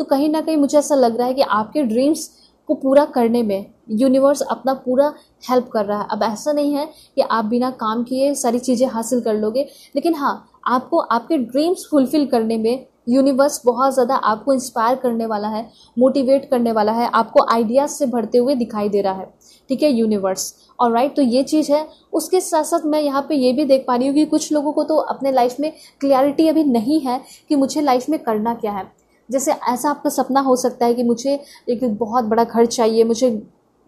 तो कहीं ना कहीं मुझे ऐसा लग रहा है कि आपके ड्रीम्स को पूरा करने में यूनिवर्स अपना पूरा हेल्प कर रहा है। अब ऐसा नहीं है कि आप बिना काम किए सारी चीज़ें हासिल कर लोगे, लेकिन हाँ, आपको आपके ड्रीम्स फुलफिल करने में यूनिवर्स बहुत ज़्यादा आपको इंस्पायर करने वाला है, मोटिवेट करने वाला है, आपको आइडियाज़ से भरते हुए दिखाई दे रहा है। ठीक है, यूनिवर्स। और राइट, तो ये चीज़ है। उसके साथ साथ मैं यहाँ पे ये भी देख पा रही हूँ कि कुछ लोगों को तो अपने लाइफ में क्लैरिटी अभी नहीं है कि मुझे लाइफ में करना क्या है। जैसे ऐसा आपका सपना हो सकता है कि मुझे एक बहुत बड़ा घर चाहिए, मुझे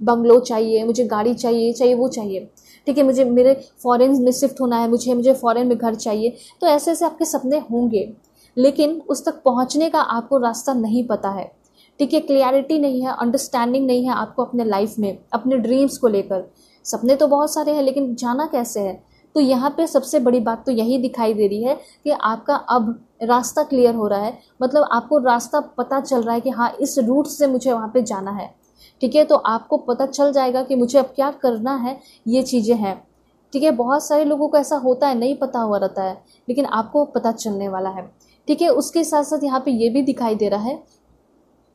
बंगलो चाहिए, मुझे गाड़ी चाहिए वो चाहिए। ठीक है, मुझे मेरे फॉरेन में शिफ्ट होना है, मुझे फॉरेन में घर चाहिए। तो ऐसे ऐसे आपके सपने होंगे, लेकिन उस तक पहुंचने का आपको रास्ता नहीं पता है। ठीक है, क्लियरिटी नहीं है, अंडरस्टैंडिंग नहीं है आपको अपने लाइफ में, अपने ड्रीम्स को लेकर। सपने तो बहुत सारे हैं, लेकिन जाना कैसे है। तो यहाँ पे सबसे बड़ी बात तो यही दिखाई दे रही है कि आपका अब रास्ता क्लियर हो रहा है। मतलब आपको रास्ता पता चल रहा है कि हाँ, इस रूट से मुझे वहाँ पे जाना है। ठीक है, तो आपको पता चल जाएगा कि मुझे अब क्या करना है, ये चीज़ें हैं। ठीक है, बहुत सारे लोगों को ऐसा होता है, नहीं पता हुआ रहता है, लेकिन आपको पता चलने वाला है। ठीक है, उसके साथ साथ यहाँ पे ये भी दिखाई दे रहा है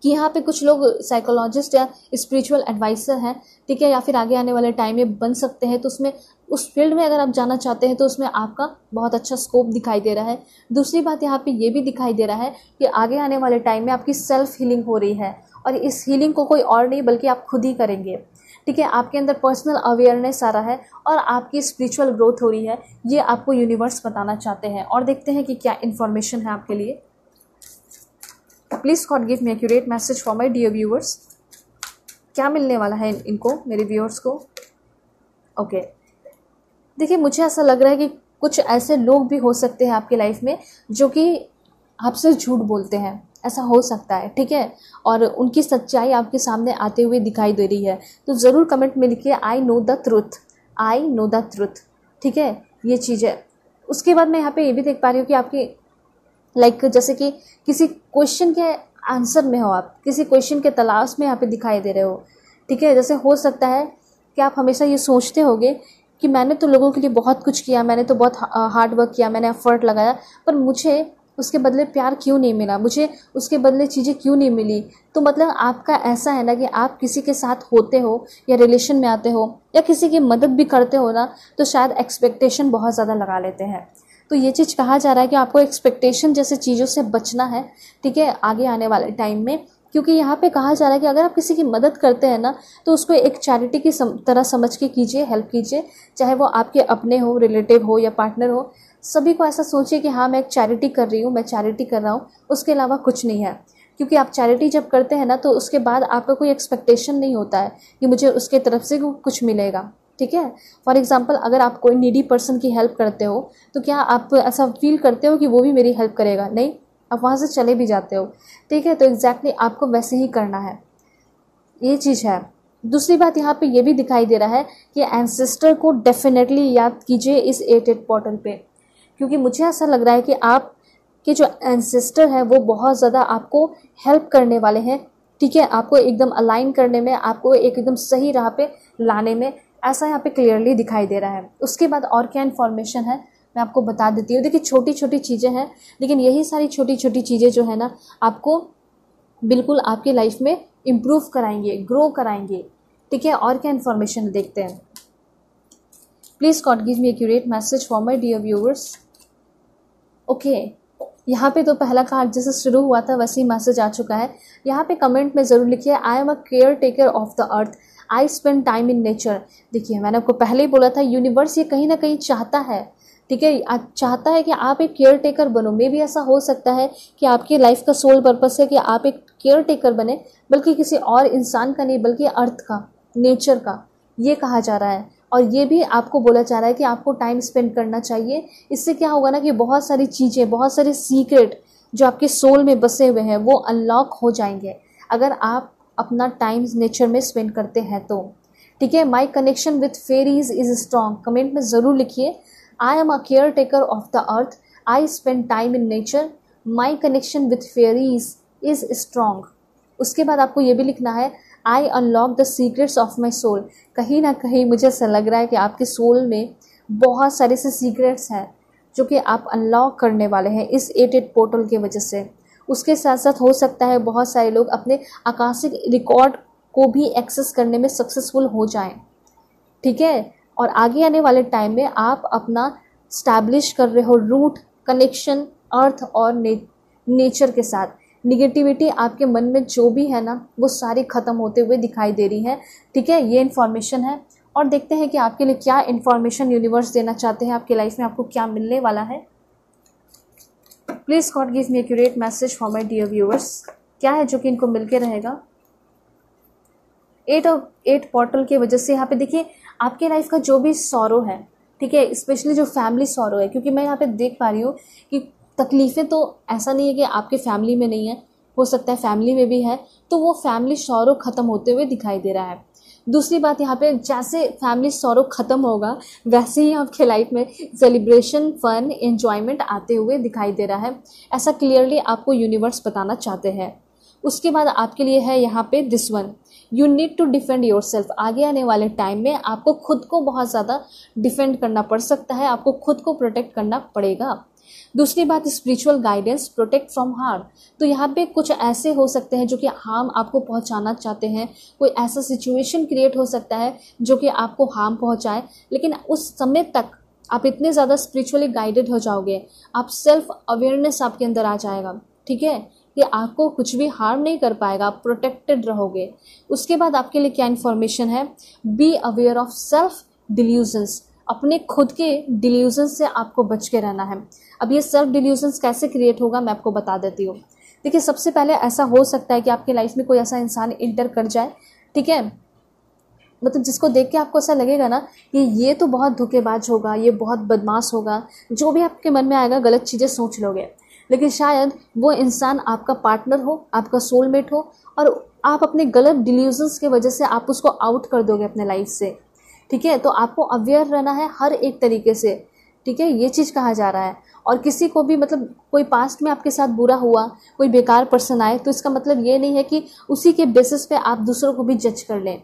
कि यहाँ पे कुछ लोग साइकोलॉजिस्ट या स्पिरिचुअल एडवाइसर हैं। ठीक है, या फिर आगे आने वाले टाइम में बन सकते हैं। तो उसमें उस फील्ड में अगर आप जाना चाहते हैं तो उसमें आपका बहुत अच्छा स्कोप दिखाई दे रहा है। दूसरी बात यहाँ पे ये भी दिखाई दे रहा है कि आगे आने वाले टाइम में आपकी सेल्फ हीलिंग हो रही है, और इस हीलिंग को कोई और नहीं बल्कि आप खुद ही करेंगे। ठीक है, आपके अंदर पर्सनल अवेयरनेस आ रहा है और आपकी स्पिरिचुअल ग्रोथ हो रही है। ये आपको यूनिवर्स बताना चाहते हैं। और देखते हैं कि क्या इन्फॉर्मेशन है आपके लिए। Please God give me accurate message for my dear viewers. क्या मिलने वाला है इनको, मेरे व्यूअर्स को। ओके, देखिए, मुझे ऐसा लग रहा है कि कुछ ऐसे लोग भी हो सकते हैं आपकी लाइफ में जो कि आपसे झूठ बोलते हैं, ऐसा हो सकता है, ठीक है, और उनकी सच्चाई आपके सामने आते हुए दिखाई दे रही है। तो ज़रूर कमेंट में लिखिए I know the truth, I know the truth, ठीक है, ये चीज़ है। उसके बाद मैं यहाँ पे ये भी देख पा रही हूँ कि आपकी जैसे कि किसी क्वेश्चन के आंसर में हो, आप किसी क्वेश्चन के तलाश में यहाँ पे दिखाई दे रहे हो, ठीक है। जैसे हो सकता है कि आप हमेशा ये सोचते होगे कि मैंने तो लोगों के लिए बहुत कुछ किया, मैंने तो बहुत हार्ड वर्क किया, मैंने एफर्ट लगाया, पर मुझे उसके बदले प्यार क्यों नहीं मिला, मुझे उसके बदले चीज़ें क्यों नहीं मिली। तो मतलब आपका ऐसा है ना कि आप किसी के साथ होते हो या रिलेशन में आते हो या किसी की मदद भी करते हो ना, तो शायद एक्सपेक्टेशन बहुत ज़्यादा लगा लेते हैं। तो ये चीज़ कहा जा रहा है कि आपको एक्सपेक्टेशन जैसे चीज़ों से बचना है, ठीक है, आगे आने वाले टाइम में। क्योंकि यहाँ पे कहा जा रहा है कि अगर आप किसी की मदद करते हैं ना, तो उसको एक चैरिटी की तरह समझ के कीजिए, हेल्प कीजिए, चाहे वो आपके अपने हो, रिलेटिव हो या पार्टनर हो। सभी को ऐसा सोचिए कि हाँ मैं एक चैरिटी कर रही हूँ, मैं चैरिटी कर रहा हूँ, उसके अलावा कुछ नहीं है। क्योंकि आप चैरिटी जब करते हैं ना, तो उसके बाद आपका कोई एक्सपेक्टेशन नहीं होता है कि मुझे उसके तरफ से कुछ मिलेगा, ठीक है। फॉर एग्जाम्पल, अगर आप कोई नीडी पर्सन की हेल्प करते हो, तो क्या आप ऐसा फील करते हो कि वो भी मेरी हेल्प करेगा? नहीं, आप वहाँ से चले भी जाते हो, ठीक है। तो एग्जैक्टली आपको वैसे ही करना है, ये चीज़ है। दूसरी बात यहाँ पे ये भी दिखाई दे रहा है कि एंसेस्टर को डेफिनेटली याद कीजिए इस 8 पोर्टल पे, क्योंकि मुझे ऐसा लग रहा है कि आप के जो एंसेस्टर है वो बहुत ज़्यादा आपको हेल्प करने वाले हैं, ठीक है, आपको एकदम अलाइन करने में, आपको एकदम सही राह पे लाने में, ऐसा यहाँ पे क्लियरली दिखाई दे रहा है। उसके बाद और क्या इन्फॉर्मेशन है मैं आपको बता देती हूँ। देखिए छोटी छोटी चीज़ें हैं, लेकिन यही सारी छोटी छोटी चीज़ें जो है ना, आपको बिल्कुल आपकी लाइफ में इम्प्रूव कराएंगे, ग्रो कराएंगे, ठीक है। और क्या इन्फॉर्मेशन देखते हैं। Please God give me accurate message for my dear viewers. Okay, यहाँ पे तो पहला कार्ड जैसे शुरू हुआ था वैसे ही मैसेज आ चुका है। यहाँ पे कमेंट में ज़रूर लिखिए I am a caretaker of the earth, I spend time in nature. देखिए मैंने आपको पहले ही बोला था, यूनिवर्स ये कहीं ना कहीं चाहता है, ठीक है, चाहता है कि आप एक केयर टेकर बनो। मे भी ऐसा हो सकता है कि आपकी लाइफ का सोल पर्पस है कि आप एक केयर टेकर बने, बल्कि किसी और इंसान का नहीं, बल्कि अर्थ का, नेचर का, ये कहा जा रहा है। और ये भी आपको बोला जा रहा है कि आपको टाइम स्पेंड करना चाहिए। इससे क्या होगा ना कि बहुत सारी चीज़ें, बहुत सारे सीक्रेट जो आपके सोल में बसे हुए हैं वो अनलॉक हो जाएंगे अगर आप अपना टाइम नेचर में स्पेंड करते हैं तो, ठीक है। My connection with fairies is strong, comment में ज़रूर लिखिए I am a caretaker of the earth, I spend time in nature, my connection with fairies is strong. उसके बाद आपको ये भी लिखना है I unlock the secrets of my soul. कहीं ना कहीं मुझे ऐसा लग रहा है कि आपके सोल में बहुत सारे से सीक्रेट्स हैं जो कि आप अनलॉक करने वाले हैं इस 8 पोर्टल की वजह से। उसके साथ साथ हो सकता है बहुत सारे लोग अपने आकाशिक रिकॉर्ड को भी एक्सेस करने में सक्सेसफुल हो जाएं, ठीक है। और आगे आने वाले टाइम में आप अपना स्टैब्लिश कर रहे हो रूट कनेक्शन अर्थ और नेचर के साथ। निगेटिविटी आपके मन में जो भी है ना, वो सारी ख़त्म होते हुए दिखाई दे रही है, ठीक है। ये इन्फॉर्मेशन है और देखते हैं कि आपके लिए क्या इन्फॉर्मेशन यूनिवर्स देना चाहते हैं, आपकी लाइफ में आपको क्या मिलने वाला है। Please God give me accurate message for my dear viewers. क्या है जो कि इनको मिलके रहेगा 8 पोर्टल की वजह से। यहाँ पे देखिए आपके लाइफ का जो भी सॉरो है, ठीक है, स्पेशली जो फैमिली सॉरो है, क्योंकि मैं यहाँ पे देख पा रही हूँ कि तकलीफ़ें तो ऐसा नहीं है कि आपके फैमिली में नहीं है, हो सकता है फैमिली में भी है, तो वो फैमिली सॉरो ख़त्म होते हुए दिखाई दे रहा है। दूसरी बात यहाँ पे जैसे फैमिली सॉरो ख़त्म होगा वैसे ही आपके लाइफ में सेलिब्रेशन, फन, एंजॉयमेंट आते हुए दिखाई दे रहा है, ऐसा क्लियरली आपको यूनिवर्स बताना चाहते हैं। उसके बाद आपके लिए है यहाँ पे this one, you need to defend yourself. आगे आने वाले टाइम में आपको खुद को बहुत ज़्यादा डिफेंड करना पड़ सकता है, आपको खुद को प्रोटेक्ट करना पड़ेगा। दूसरी बात spiritual guidance, protect from harm. तो यहाँ पे कुछ ऐसे हो सकते हैं जो कि हार्म आपको पहुँचाना चाहते हैं, कोई ऐसा सिचुएशन क्रिएट हो सकता है जो कि आपको हार्म पहुँचाए, लेकिन उस समय तक आप इतने ज़्यादा स्पिरिचुअली गाइडेड हो जाओगे, आप सेल्फ अवेयरनेस आपके अंदर आ जाएगा, ठीक है, कि आपको कुछ भी हार्म नहीं कर पाएगा, आप प्रोटेक्टेड रहोगे। उसके बाद आपके लिए क्या इन्फॉर्मेशन है, be aware of self delusions. अपने खुद के डिल्यूजन से आपको बच के रहना है। अब ये सेल्फ डिल्यूजन्स कैसे क्रिएट होगा मैं आपको बता देती हूँ। देखिए सबसे पहले ऐसा हो सकता है कि आपकी लाइफ में कोई ऐसा इंसान इंटर कर जाए, ठीक है, मतलब जिसको देख के आपको ऐसा लगेगा ना कि ये तो बहुत धोखेबाज होगा, ये बहुत बदमाश होगा, जो भी आपके मन में आएगा गलत चीज़ें सोच लोगे। लेकिन शायद वो इंसान आपका पार्टनर हो, आपका सोलमेट हो, और आप अपने गलत डिल्यूजन्स की वजह से आप उसको आउट कर दोगे अपने लाइफ से। ठीक है, तो आपको अवेयर रहना है हर एक तरीके से। ठीक है, ये चीज़ कहा जा रहा है। और किसी को भी मतलब कोई पास्ट में आपके साथ बुरा हुआ, कोई बेकार पर्सन आए, तो इसका मतलब ये नहीं है कि उसी के बेसिस पे आप दूसरों को भी जज कर लें।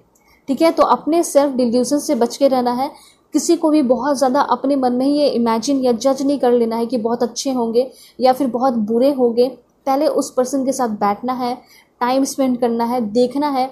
ठीक है, तो अपने सेल्फ डिल्यूजन से बच के रहना है। किसी को भी बहुत ज़्यादा अपने मन में ही ये इमेजिन या जज नहीं कर लेना है कि बहुत अच्छे होंगे या फिर बहुत बुरे होंगे। पहले उस पर्सन के साथ बैठना है, टाइम स्पेंड करना है, देखना है।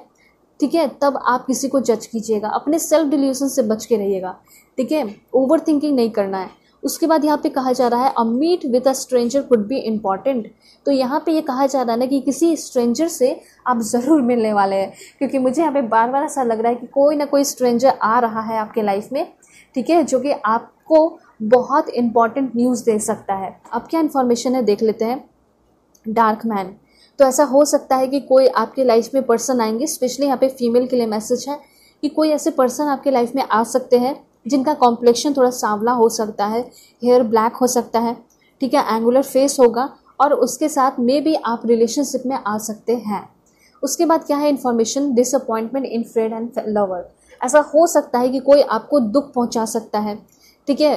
ठीक है, तब आप किसी को जज कीजिएगा। अपने सेल्फ डिल्यूजन से बच के रहिएगा। ठीक है, ओवर थिंकिंग नहीं करना है। उसके बाद यहाँ पे कहा जा रहा है a meet with a stranger could be important. तो यहाँ पे ये कहा जा रहा है ना कि किसी स्ट्रेंजर से आप ज़रूर मिलने वाले हैं, क्योंकि मुझे यहाँ पे बार बार ऐसा लग रहा है कि कोई ना कोई स्ट्रेंजर आ रहा है आपके लाइफ में। ठीक है, जो कि आपको बहुत इंपॉर्टेंट न्यूज़ दे सकता है। अब क्या इन्फॉर्मेशन है देख लेते हैं। डार्क मैन, तो ऐसा हो सकता है कि कोई आपके लाइफ में पर्सन आएंगे, स्पेशली यहाँ पे फीमेल के लिए मैसेज है कि कोई ऐसे पर्सन आपके लाइफ में आ सकते हैं जिनका कॉम्प्लेक्शन थोड़ा सांवला हो सकता है, हेयर ब्लैक हो सकता है। ठीक है, एंगुलर फेस होगा, और उसके साथ में भी आप रिलेशनशिप में आ सकते हैं। उसके बाद क्या है information, disappointment in friend and lover. ऐसा हो सकता है कि कोई आपको दुख पहुंचा सकता है। ठीक है,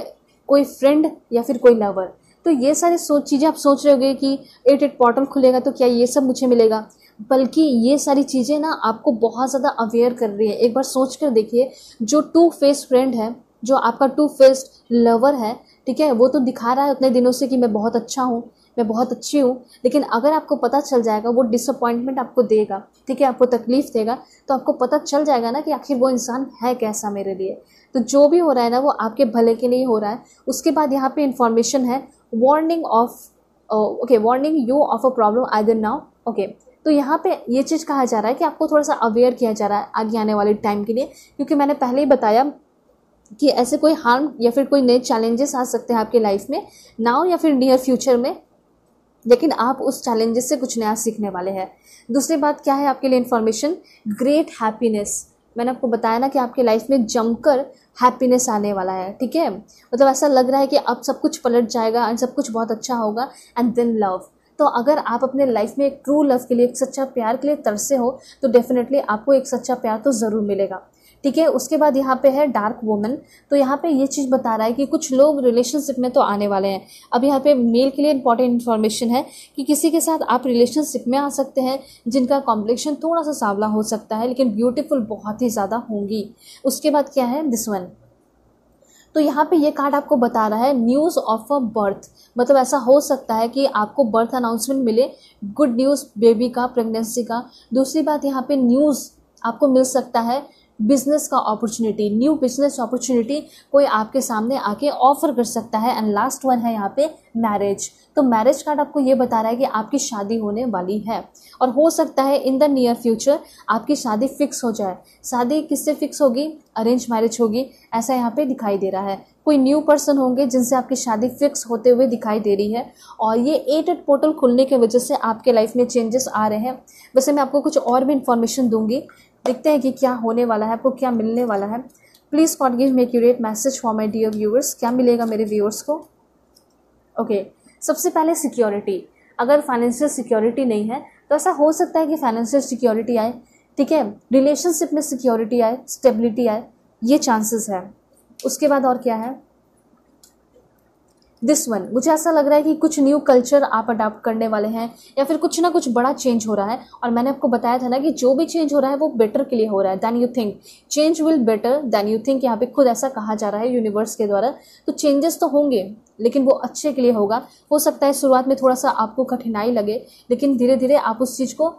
कोई फ्रेंड या फिर कोई लवर। तो ये सारी चीज़ें आप सोच रहे होगे कि 8 पोर्टल खुलेगा तो क्या ये सब मुझे मिलेगा, बल्कि ये सारी चीज़ें ना आपको बहुत ज़्यादा अवेयर कर रही है। एक बार सोच कर देखिए, जो 2 फेस फ्रेंड है, जो आपका 2 फेस लवर है, ठीक है, वो तो दिखा रहा है उतने दिनों से कि मैं बहुत अच्छा हूँ, मैं बहुत अच्छी हूँ, लेकिन अगर आपको पता चल जाएगा वो डिसअपॉइंटमेंट आपको देगा, ठीक है, आपको तकलीफ देगा, तो आपको पता चल जाएगा ना कि आखिर वो इंसान है कैसा मेरे लिए। तो जो भी हो रहा है ना वो आपके भले के लिए हो रहा है। उसके बाद यहाँ पे इंफॉर्मेशन है warning you of a problem either now. Okay, तो यहाँ पे ये चीज़ कहा जा रहा है कि आपको थोड़ा सा अवेयर किया जा रहा है आगे आने वाले टाइम के लिए, क्योंकि मैंने पहले ही बताया कि ऐसे कोई हार्म या फिर कोई नए चैलेंजेस आ सकते हैं आपके लाइफ में नाउ या फिर नियर फ्यूचर में, लेकिन आप उस चैलेंजेस से कुछ नया सीखने वाले हैं। दूसरी बात क्या है आपके लिए इन्फॉर्मेशन, ग्रेट हैप्पीनेस। मैंने आपको बताया ना कि आपके लाइफ में जमकर हैप्पीनेस आने वाला है। ठीक है, मतलब ऐसा लग रहा है कि अब सब कुछ पलट जाएगा एंड सब कुछ बहुत अच्छा होगा। एंड देन लव, तो अगर आप अपने लाइफ में एक ट्रू लव के लिए, एक सच्चा प्यार के लिए तरसे हो, तो डेफिनेटली आपको एक सच्चा प्यार तो ज़रूर मिलेगा। ठीक है, उसके बाद यहाँ पे है डार्क वुमन। तो यहाँ पे ये चीज़ बता रहा है कि कुछ लोग रिलेशनशिप में तो आने वाले हैं। अब यहाँ पे मेल के लिए इंपॉर्टेंट इन्फॉर्मेशन है कि किसी के साथ आप रिलेशनशिप में आ सकते हैं जिनका कॉम्प्लेक्शन थोड़ा सा सांवला हो सकता है, लेकिन ब्यूटीफुल बहुत ही ज़्यादा होंगी। उसके बाद क्या है दिस वन, तो यहाँ पे ये कार्ड आपको बता रहा है न्यूज़ ऑफ अ बर्थ। मतलब ऐसा हो सकता है कि आपको बर्थ अनाउंसमेंट मिले, गुड न्यूज़ बेबी का, प्रेगनेंसी का। दूसरी बात यहाँ पे न्यूज़ आपको मिल सकता है बिजनेस का अपॉर्चुनिटी, न्यू बिजनेस अपॉर्चुनिटी कोई आपके सामने आके ऑफर कर सकता है। एंड लास्ट वन है यहाँ पे मैरिज। तो मैरिज कार्ड आपको ये बता रहा है कि आपकी शादी होने वाली है, और हो सकता है इन द नियर फ्यूचर आपकी शादी फिक्स हो जाए। शादी किससे फिक्स होगी, अरेंज मैरिज होगी, ऐसा यहाँ पे दिखाई दे रहा है। कोई न्यू पर्सन होंगे जिनसे आपकी शादी फिक्स होते हुए दिखाई दे रही है, और ये 8 पोर्टल खुलने की वजह से आपके लाइफ में चेंजेस आ रहे हैं। वैसे मैं आपको कुछ और भी इन्फॉर्मेशन दूंगी, देखते हैं कि क्या होने वाला है, आपको क्या मिलने वाला है। Please God give me accurate message for my dear viewers. क्या मिलेगा मेरे व्यूअर्स को? ओके, सबसे पहले सिक्योरिटी। अगर फाइनेंशियल सिक्योरिटी नहीं है तो ऐसा हो सकता है कि फाइनेंशियल सिक्योरिटी आए। ठीक है, रिलेशनशिप में सिक्योरिटी आए, स्टेबिलिटी आए, ये चांसेस है। उसके बाद और क्या है दिस वन, मुझे ऐसा लग रहा है कि कुछ न्यू कल्चर आप अडॉप्ट करने वाले हैं, या फिर कुछ ना कुछ बड़ा चेंज हो रहा है। और मैंने आपको बताया था ना कि जो भी चेंज हो रहा है वो बेटर के लिए हो रहा है then you think. Change will better than you think, यहाँ पे खुद ऐसा कहा जा रहा है यूनिवर्स के द्वारा। तो चेंजेस तो होंगे लेकिन वो अच्छे के लिए होगा। हो सकता है शुरुआत में थोड़ा सा आपको कठिनाई लगे, लेकिन धीरे धीरे आप उस चीज़ को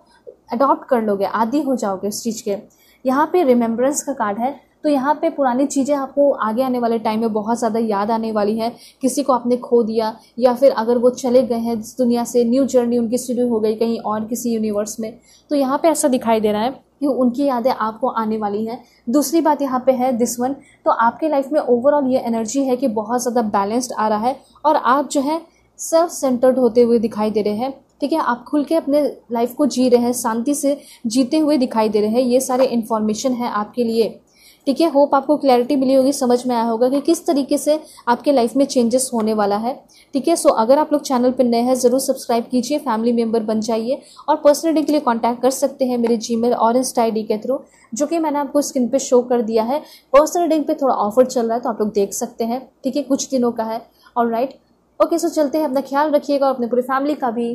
अडॉप्ट कर लोगे, आदी हो जाओगे उस चीज़ के। यहाँ पे रिमेम्बरेंस का कार्ड है, तो यहाँ पे पुरानी चीज़ें आपको आगे आने वाले टाइम में बहुत ज़्यादा याद आने वाली है। किसी को आपने खो दिया, या फिर अगर वो चले गए हैं इस दुनिया से, न्यू जर्नी उनकी शुरू हो गई कहीं और किसी यूनिवर्स में, तो यहाँ पे ऐसा दिखाई दे रहा है कि उनकी यादें आपको आने वाली हैं। दूसरी बात यहाँ पे है दिस वन, तो आपके लाइफ में ओवरऑल ये एनर्जी है कि बहुत ज़्यादा बैलेंस्ड आ रहा है, और आप जो है सेल्फ सेंटर्ड होते हुए दिखाई दे रहे हैं। ठीक है, आप खुल के अपने लाइफ को जी रहे हैं, शांति से जीते हुए दिखाई दे रहे हैं। ये सारे इन्फॉर्मेशन है आपके लिए। ठीक है, होप आपको क्लैरिटी मिली होगी, समझ में आया होगा कि किस तरीके से आपके लाइफ में चेंजेस होने वाला है। ठीक है, सो अगर आप लोग चैनल पर नए हैं ज़रूर सब्सक्राइब कीजिए, फैमिली मेम्बर बन जाइए और पर्सनल रीडिंग के लिए कॉन्टैक्ट कर सकते हैं मेरे जीमेल और इंस्टा ID के थ्रू, जो कि मैंने आपको स्क्रीन पे शो कर दिया है। पर्सनल रीडिंग पे थोड़ा ऑफर चल रहा है तो आप लोग देख सकते हैं। ठीक है, कुछ दिनों का है। ऑलराइट, ओके, सो चलते हैं, अपना ख्याल रखिएगा और अपने पूरी फैमिली का भी।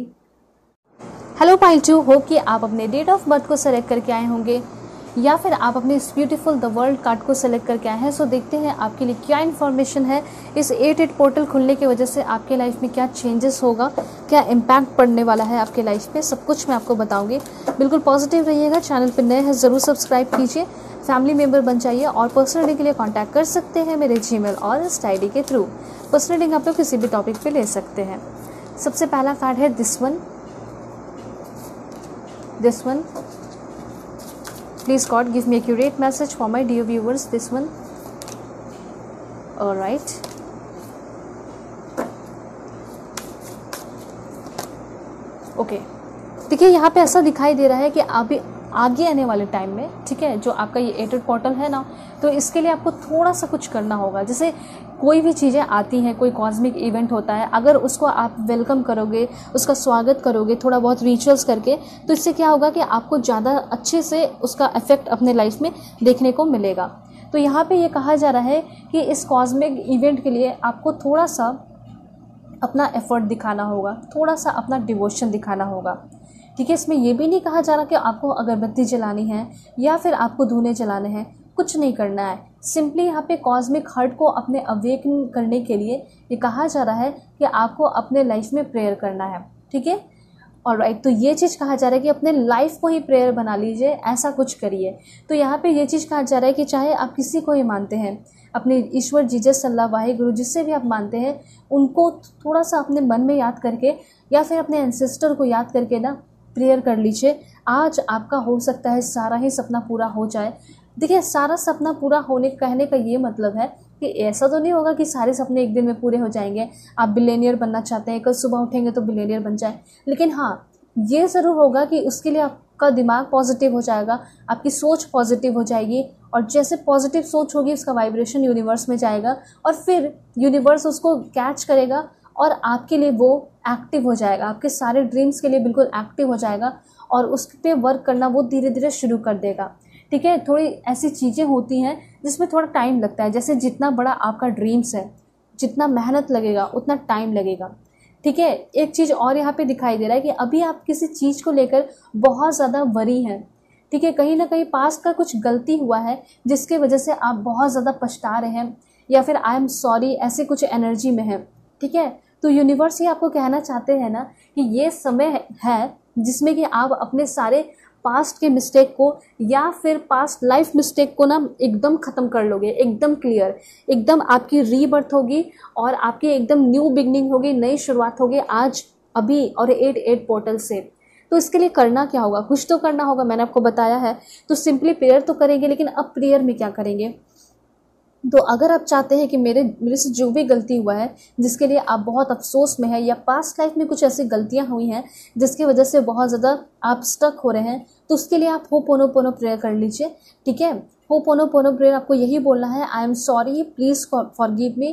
हेलो पाइल 2, होप कि आप अपने डेट ऑफ बर्थ को सेलेक्ट करके आए होंगे या फिर आप अपने इस ब्यूटीफुल द वर्ल्ड कार्ड को सेलेक्ट करके आए हैं। सो देखते हैं आपके लिए क्या इन्फॉर्मेशन है। इस 8-8 पोर्टल खुलने की वजह से आपके लाइफ में क्या चेंजेस होगा, क्या इम्पैक्ट पड़ने वाला है आपके लाइफ पे, सब कुछ मैं आपको बताऊंगी। बिल्कुल पॉजिटिव रहिएगा, चैनल पर नए हैं ज़रूर सब्सक्राइब कीजिए, फैमिली मेम्बर बन जाइए और पर्सनल रीडिंग के लिए कॉन्टैक्ट कर सकते हैं मेरे जीमेल और इंस्टा ID के थ्रू। पर्सनल रीडिंग आप लोग किसी भी टॉपिक पर ले सकते हैं। सबसे पहला कार्ड है this one. Please God, give me accurate message for my dear viewers. This one. All right. Okay. देखिए यहाँ पे ऐसा दिखाई दे रहा है कि अभी आगे आने वाले टाइम में, ठीक है, जो आपका ये 8-8 पोर्टल है ना, तो इसके लिए आपको थोड़ा सा कुछ करना होगा। जैसे कोई भी चीज़ें आती हैं, कोई कॉस्मिक इवेंट होता है, अगर उसको आप वेलकम करोगे, उसका स्वागत करोगे थोड़ा बहुत रिचुअल्स करके, तो इससे क्या होगा कि आपको ज़्यादा अच्छे से उसका इफेक्ट अपने लाइफ में देखने को मिलेगा। तो यहाँ पे ये कहा जा रहा है कि इस कॉस्मिक इवेंट के लिए आपको थोड़ा सा अपना एफर्ट दिखाना होगा, थोड़ा सा अपना डिवोशन दिखाना होगा। ठीक है, इसमें यह भी नहीं कहा जा रहा कि आपको अगरबत्ती जलानी है या फिर आपको धूने जलाने हैं, कुछ नहीं करना है। सिंपली यहाँ पे कॉस्मिक हर्ट को अपने अवेकन करने के लिए ये कहा जा रहा है कि आपको अपने लाइफ में प्रेयर करना है। ठीक है, ऑलराइट, तो ये चीज़ कहा जा रहा है कि अपने लाइफ को ही प्रेयर बना लीजिए, ऐसा कुछ करिए। तो यहाँ पे ये चीज़ कहा जा रहा है कि चाहे आप किसी को ही मानते हैं, अपने ईश्वर जीसस अल्लाह वाहिगुरु जिससे भी आप मानते हैं, उनको थोड़ा सा अपने मन में याद करके या फिर अपने एंसेस्टर को याद करके ना प्रेयर कर लीजिए। आज आपका हो सकता है सारा ही सपना पूरा हो जाए। देखिए, सारा सपना पूरा होने कहने का ये मतलब है कि ऐसा तो नहीं होगा कि सारे सपने एक दिन में पूरे हो जाएंगे। आप बिलियनियर बनना चाहते हैं, कल सुबह उठेंगे तो बिलियनियर बन जाए, लेकिन हाँ, ये ज़रूर होगा कि उसके लिए आपका दिमाग पॉजिटिव हो जाएगा, आपकी सोच पॉजिटिव हो जाएगी, और जैसे पॉजिटिव सोच होगी उसका वाइब्रेशन यूनिवर्स में जाएगा और फिर यूनिवर्स उसको कैच करेगा और आपके लिए वो एक्टिव हो जाएगा, आपके सारे ड्रीम्स के लिए बिल्कुल एक्टिव हो जाएगा और उस पर वर्क करना वो धीरे धीरे शुरू कर देगा। ठीक है, थोड़ी ऐसी चीज़ें होती हैं जिसमें थोड़ा टाइम लगता है। जैसे जितना बड़ा आपका ड्रीम्स है, जितना मेहनत लगेगा उतना टाइम लगेगा। ठीक है, एक चीज़ और यहाँ पे दिखाई दे रहा है कि अभी आप किसी चीज़ को लेकर बहुत ज़्यादा वरी हैं। ठीक है, कहीं ना कहीं पास्ट का कुछ गलती हुआ है जिसके वजह से आप बहुत ज़्यादा पछता रहे हैं या फिर आई एम सॉरी ऐसे कुछ एनर्जी में है। ठीक है, तो यूनिवर्स ही आपको कहना चाहते हैं ना कि ये समय है जिसमें कि आप अपने सारे पास्ट के मिस्टेक को या फिर पास्ट लाइफ मिस्टेक को ना एकदम ख़त्म कर लोगे, एकदम क्लियर, एकदम आपकी रीबर्थ होगी और आपकी एकदम न्यू बिगनिंग होगी, नई शुरुआत होगी आज अभी और 8-8 पोर्टल से। तो इसके लिए करना क्या होगा, कुछ तो करना होगा, मैंने आपको बताया है। तो सिंपली प्रेयर तो करेंगे, लेकिन अब प्रेयर में क्या करेंगे। तो अगर आप चाहते हैं कि मेरे से जो भी गलती हुआ है जिसके लिए आप बहुत अफसोस में हैं या पास्ट लाइफ में कुछ ऐसी गलतियां हुई हैं जिसकी वजह से बहुत ज़्यादा आप स्टक हो रहे हैं, तो उसके लिए आप होपोनोपोनो प्रेयर कर लीजिए। ठीक है, होपोनोपोनो प्रेयर आपको यही बोलना है, I am sorry, please forgive me,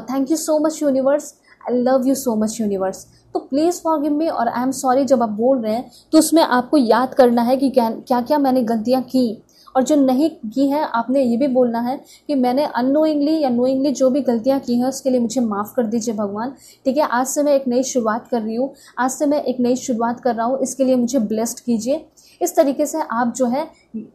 thank you so much universe, I love you so much universe. तो प्लीज़ फॉरगिव मी और आई एम सॉरी जब आप बोल रहे हैं तो उसमें आपको याद करना है कि क्या क्या मैंने गलतियाँ की, और जो नहीं की है आपने ये भी बोलना है कि मैंने अननोइंगली या नोइंगली जो भी गलतियां की हैं उसके लिए मुझे माफ़ कर दीजिए भगवान। ठीक है, आज से मैं एक नई शुरुआत कर रही हूँ, आज से मैं एक नई शुरुआत कर रहा हूँ, इसके लिए मुझे ब्लेस्ड कीजिए। इस तरीके से आप जो है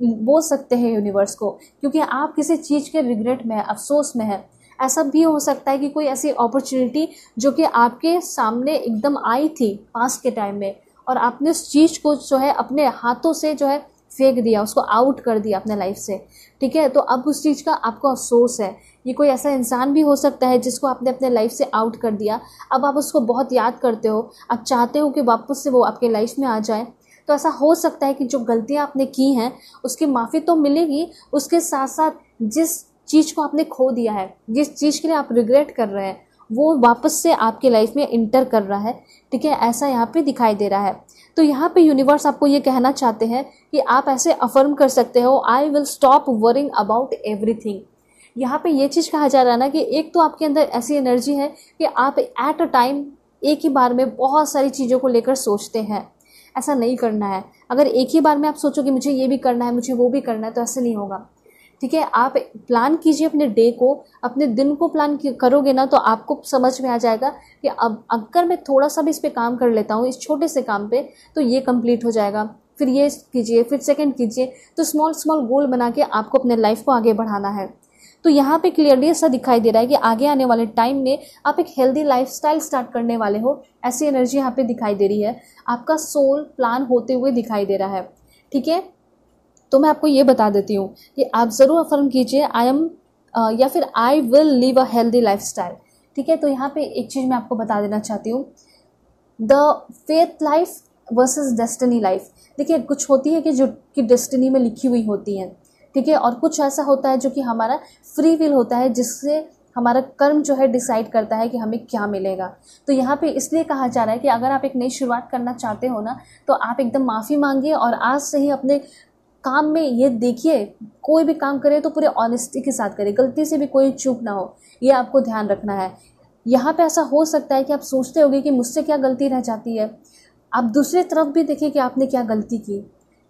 बोल सकते हैं यूनिवर्स को, क्योंकि आप किसी चीज़ के रिग्रेट में है, अफसोस में है। ऐसा भी हो सकता है कि कोई ऐसी अपॉर्चुनिटी जो कि आपके सामने एकदम आई थी पास्ट के टाइम में और आपने उस चीज़ को जो है अपने हाथों से जो है फेंक दिया, उसको आउट कर दिया अपने लाइफ से। ठीक है, तो अब उस चीज़ का आपको अफसोस है। ये कोई ऐसा इंसान भी हो सकता है जिसको आपने अपने लाइफ से आउट कर दिया, अब आप उसको बहुत याद करते हो, आप चाहते हो कि वापस से वो आपके लाइफ में आ जाए। तो ऐसा हो सकता है कि जो गलतियाँ आपने की हैं उसकी माफ़ी तो मिलेगी, उसके साथ साथ जिस चीज़ को आपने खो दिया है, जिस चीज़ के लिए आप रिग्रेट कर रहे हैं, वो वापस से आपके लाइफ में इंटर कर रहा है, ठीक है, ऐसा यहाँ पे दिखाई दे रहा है। तो यहाँ पे यूनिवर्स आपको ये कहना चाहते हैं कि आप ऐसे अफर्म कर सकते हो, I will stop worrying about everything. यहाँ पे ये चीज़ कहा जा रहा है ना कि एक तो आपके अंदर ऐसी एनर्जी है कि आप एट अ टाइम एक ही बार में बहुत सारी चीज़ों को लेकर सोचते हैं। ऐसा नहीं करना है। अगर एक ही बार में आप सोचो कि मुझे ये भी करना है, मुझे वो भी करना है, तो ऐसे नहीं होगा, ठीक है। आप प्लान कीजिए अपने डे को, अपने दिन को प्लान करोगे ना, तो आपको समझ में आ जाएगा कि अब अगर मैं थोड़ा सा भी इस पे काम कर लेता हूँ, इस छोटे से काम पे, तो ये कंप्लीट हो जाएगा, फिर ये कीजिए, फिर सेकंड कीजिए। तो स्मॉल स्मॉल गोल बना के आपको अपने लाइफ को आगे बढ़ाना है। तो यहाँ पे क्लियरली ऐसा दिखाई दे रहा है कि आगे आने वाले टाइम में आप एक हेल्दी लाइफस्टाइल स्टार्ट करने वाले हो, ऐसी एनर्जी यहाँ पे दिखाई दे रही है। आपका सोल प्लान होते हुए दिखाई दे रहा है, ठीक है। तो मैं आपको ये बता देती हूँ कि आप ज़रूर अफर्म कीजिए आई एम या फिर I will live a healthy lifestyle, ठीक है। तो यहाँ पे एक चीज़ मैं आपको बता देना चाहती हूँ, the faith life versus destiny life. देखिए, कुछ होती है कि जो कि डेस्टिनी में लिखी हुई होती हैं, ठीक है, और कुछ ऐसा होता है जो कि हमारा फ्री विल होता है, जिससे हमारा कर्म जो है डिसाइड करता है कि हमें क्या मिलेगा। तो यहाँ पे इसलिए कहा जा रहा है कि अगर आप एक नई शुरुआत करना चाहते हो ना, तो आप एकदम माफ़ी मांगिए और आज से ही अपने काम में ये देखिए, कोई भी काम करे तो पूरे ऑनेस्टी के साथ करे, गलती से भी कोई चूक ना हो, ये आपको ध्यान रखना है। यहाँ पे ऐसा हो सकता है कि आप सोचते होंगे कि मुझसे क्या गलती रह जाती है, आप दूसरी तरफ भी देखिए कि आपने क्या गलती की,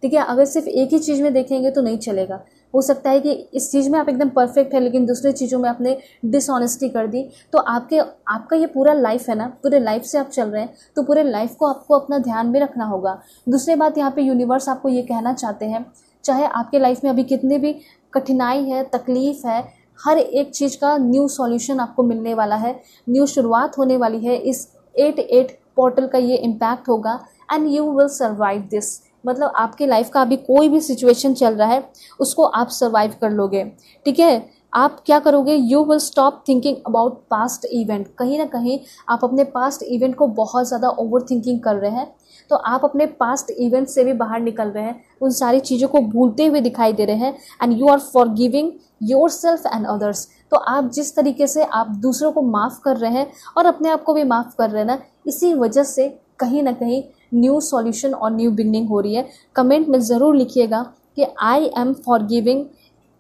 ठीक है। अगर सिर्फ एक ही चीज़ में देखेंगे तो नहीं चलेगा। हो सकता है कि इस चीज़ में आप एकदम परफेक्ट है, लेकिन दूसरी चीज़ों में आपने डिसऑनेस्टी कर दी, तो आपका ये पूरा लाइफ है ना, पूरे लाइफ से आप चल रहे हैं, तो पूरे लाइफ को आपको अपना ध्यान में रखना होगा। दूसरी बात, यहाँ पे यूनिवर्स आपको ये कहना चाहते हैं, चाहे आपके लाइफ में अभी कितनी भी कठिनाई है, तकलीफ है, हर एक चीज़ का न्यू सॉल्यूशन आपको मिलने वाला है, न्यू शुरुआत होने वाली है। इस 8-8 पोर्टल का ये इम्पैक्ट होगा and you will survive this. मतलब आपके लाइफ का अभी कोई भी सिचुएशन चल रहा है, उसको आप सर्वाइव कर लोगे, ठीक है। आप क्या करोगे, you will stop thinking about past event. कहीं ना कहीं आप अपने पास्ट इवेंट को बहुत ज़्यादा ओवर थिंकिंग कर रहे हैं, तो आप अपने पास्ट इवेंट से भी बाहर निकल रहे हैं, उन सारी चीज़ों को भूलते हुए दिखाई दे रहे हैं and you are forgiving yourself and others. तो आप जिस तरीके से आप दूसरों को माफ़ कर रहे हैं और अपने आप को भी माफ़ कर रहे हैं ना, इसी वजह से कहीं ना कहीं न्यू सॉल्यूशन और न्यू बिगनिंग हो रही है। कमेंट में ज़रूर लिखिएगा कि I am forgiving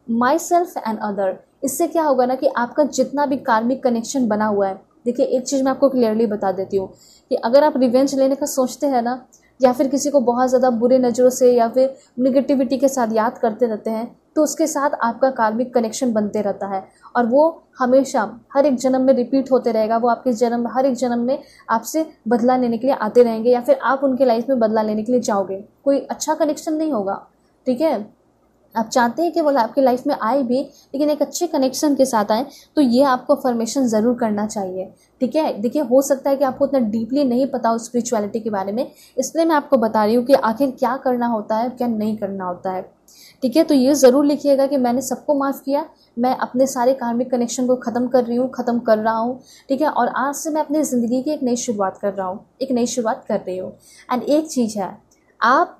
my self and other. इससे क्या होगा ना कि आपका जितना भी कार्मिक कनेक्शन बना हुआ है, देखिए एक चीज़ मैं आपको क्लियरली बता देती हूँ कि अगर आप रिवेंज लेने का सोचते हैं ना, या फिर किसी को बहुत ज़्यादा बुरे नज़रों से या फिर निगेटिविटी के साथ याद करते रहते हैं, तो उसके साथ आपका कार्मिक कनेक्शन बनते रहता है और वो हमेशा हर एक जन्म में रिपीट होते रहेगा। वो आपके हर एक जन्म में आपसे बदला लेने के लिए आते रहेंगे, या फिर आप उनके लाइफ में बदला लेने के लिए जाओगे। कोई अच्छा कनेक्शन नहीं होगा, ठीक है। आप चाहते हैं कि वो आपकी लाइफ में आए भी, लेकिन एक अच्छे कनेक्शन के साथ आए, तो ये आपको अफर्मेशन ज़रूर करना चाहिए, ठीक है। देखिए, हो सकता है कि आपको इतना डीपली नहीं पता हो स्पिरिचुअलिटी के बारे में, इसलिए मैं आपको बता रही हूँ कि आखिर क्या करना होता है, क्या नहीं करना होता है, ठीक है। तो ये ज़रूर लिखिएगा कि मैंने सबको माफ़ किया, मैं अपने सारे कार्मिक कनेक्शन को ख़त्म कर रही हूँ, ख़त्म कर रहा हूँ, ठीक है। और आज से मैं अपनी ज़िंदगी की एक नई शुरुआत कर रहा हूँ, एक नई शुरुआत कर रही हूँ। एंड एक चीज़ है, आप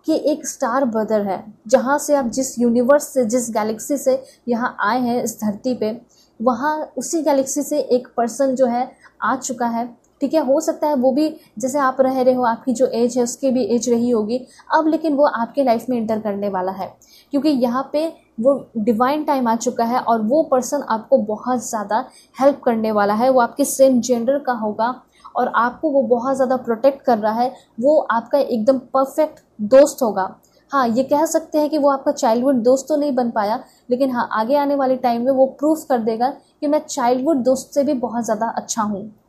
कि एक स्टार ब्रदर है, जहाँ से आप जिस यूनिवर्स से, जिस गैलेक्सी से यहाँ आए हैं इस धरती पे, वहाँ उसी गैलेक्सी से एक पर्सन जो है आ चुका है, ठीक है। हो सकता है वो भी जैसे आप रह रहे हो, आपकी जो एज है उसकी भी एज रही होगी अब, लेकिन वो आपके लाइफ में इंटर करने वाला है, क्योंकि यहाँ पे वो डिवाइन टाइम आ चुका है और वो पर्सन आपको बहुत ज़्यादा हेल्प करने वाला है। वो आपके सेम जेंडर का होगा और आपको वो बहुत ज़्यादा प्रोटेक्ट कर रहा है। वो आपका एकदम परफेक्ट दोस्त होगा। हाँ, ये कह सकते हैं कि वो आपका चाइल्डहुड दोस्त तो नहीं बन पाया, लेकिन हाँ, आगे आने वाले टाइम में वो प्रूफ कर देगा कि मैं चाइल्डहुड दोस्त से भी बहुत ज़्यादा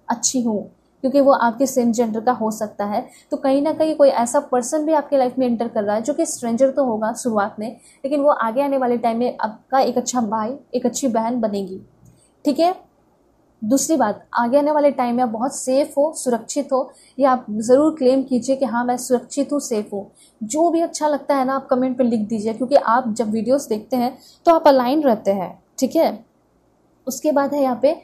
अच्छी हूँ, क्योंकि वो आपके सेम जेंडर का हो सकता है। तो कहीं ना कहीं कोई ऐसा पर्सन भी आपके लाइफ में एंटर कर रहा है, जो कि स्ट्रेंजर तो होगा शुरुआत में, लेकिन वो आगे आने वाले टाइम में आपका एक अच्छा भाई, एक अच्छी बहन बनेगी, ठीक है। दूसरी बात, आगे आने वाले टाइम में आप बहुत सेफ हो, सुरक्षित हो, या आप ज़रूर क्लेम कीजिए कि हाँ मैं सुरक्षित हूँ, सेफ हूँ। जो भी अच्छा लगता है ना, आप कमेंट पे लिख दीजिए, क्योंकि आप जब वीडियोस देखते हैं तो आप अलाइन रहते हैं, ठीक है। उसके बाद है यहाँ पे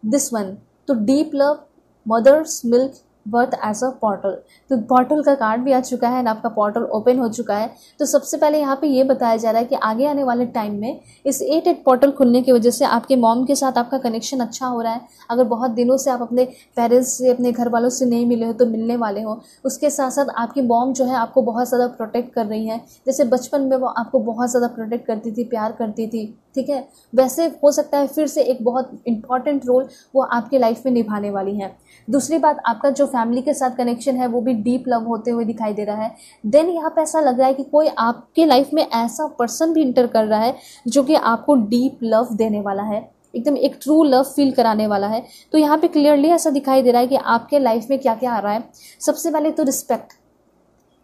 दिस वन, तो deep love, mother's milk birth as a portal. तो पोर्टल का कार्ड भी आ चुका है ना, आपका पोर्टल ओपन हो चुका है। तो सबसे पहले यहाँ पे ये बताया जा रहा है कि आगे आने वाले टाइम में इस 8-8 पोर्टल खुलने की वजह से आपके मॉम के साथ आपका कनेक्शन अच्छा हो रहा है। अगर बहुत दिनों से आप अपने पेरेंट्स से, अपने घर वालों से नहीं मिले हो तो मिलने वाले हो। उसके साथ साथ आपकी मॉम जो है आपको बहुत ज़्यादा प्रोटेक्ट कर रही है। जैसे बचपन में वो आपको बहुत ज़्यादा प्रोटेक्ट करती थी, प्यार करती थी, ठीक है, वैसे हो सकता है फिर से एक बहुत इंपॉर्टेंट रोल वो आपके लाइफ में निभाने वाली है। दूसरी बात, आपका जो फैमिली के साथ कनेक्शन है वो भी डीप लव होते हुए दिखाई दे रहा है। देन यहाँ पे ऐसा लग रहा है कि कोई आपके लाइफ में ऐसा पर्सन भी इंटर कर रहा है जो कि आपको डीप लव देने वाला है, एकदम एक ट्रू लव फील कराने वाला है। तो यहाँ पे क्लियरली ऐसा दिखाई दे रहा है कि आपके लाइफ में क्या क्या आ रहा है। सबसे पहले तो रिस्पेक्ट,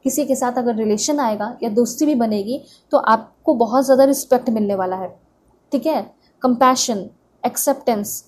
किसी के साथ अगर रिलेशन आएगा या दोस्ती भी बनेगी तो आपको बहुत ज़्यादा रिस्पेक्ट मिलने वाला है, ठीक है। कंपैशन, एक्सेप्टेंस,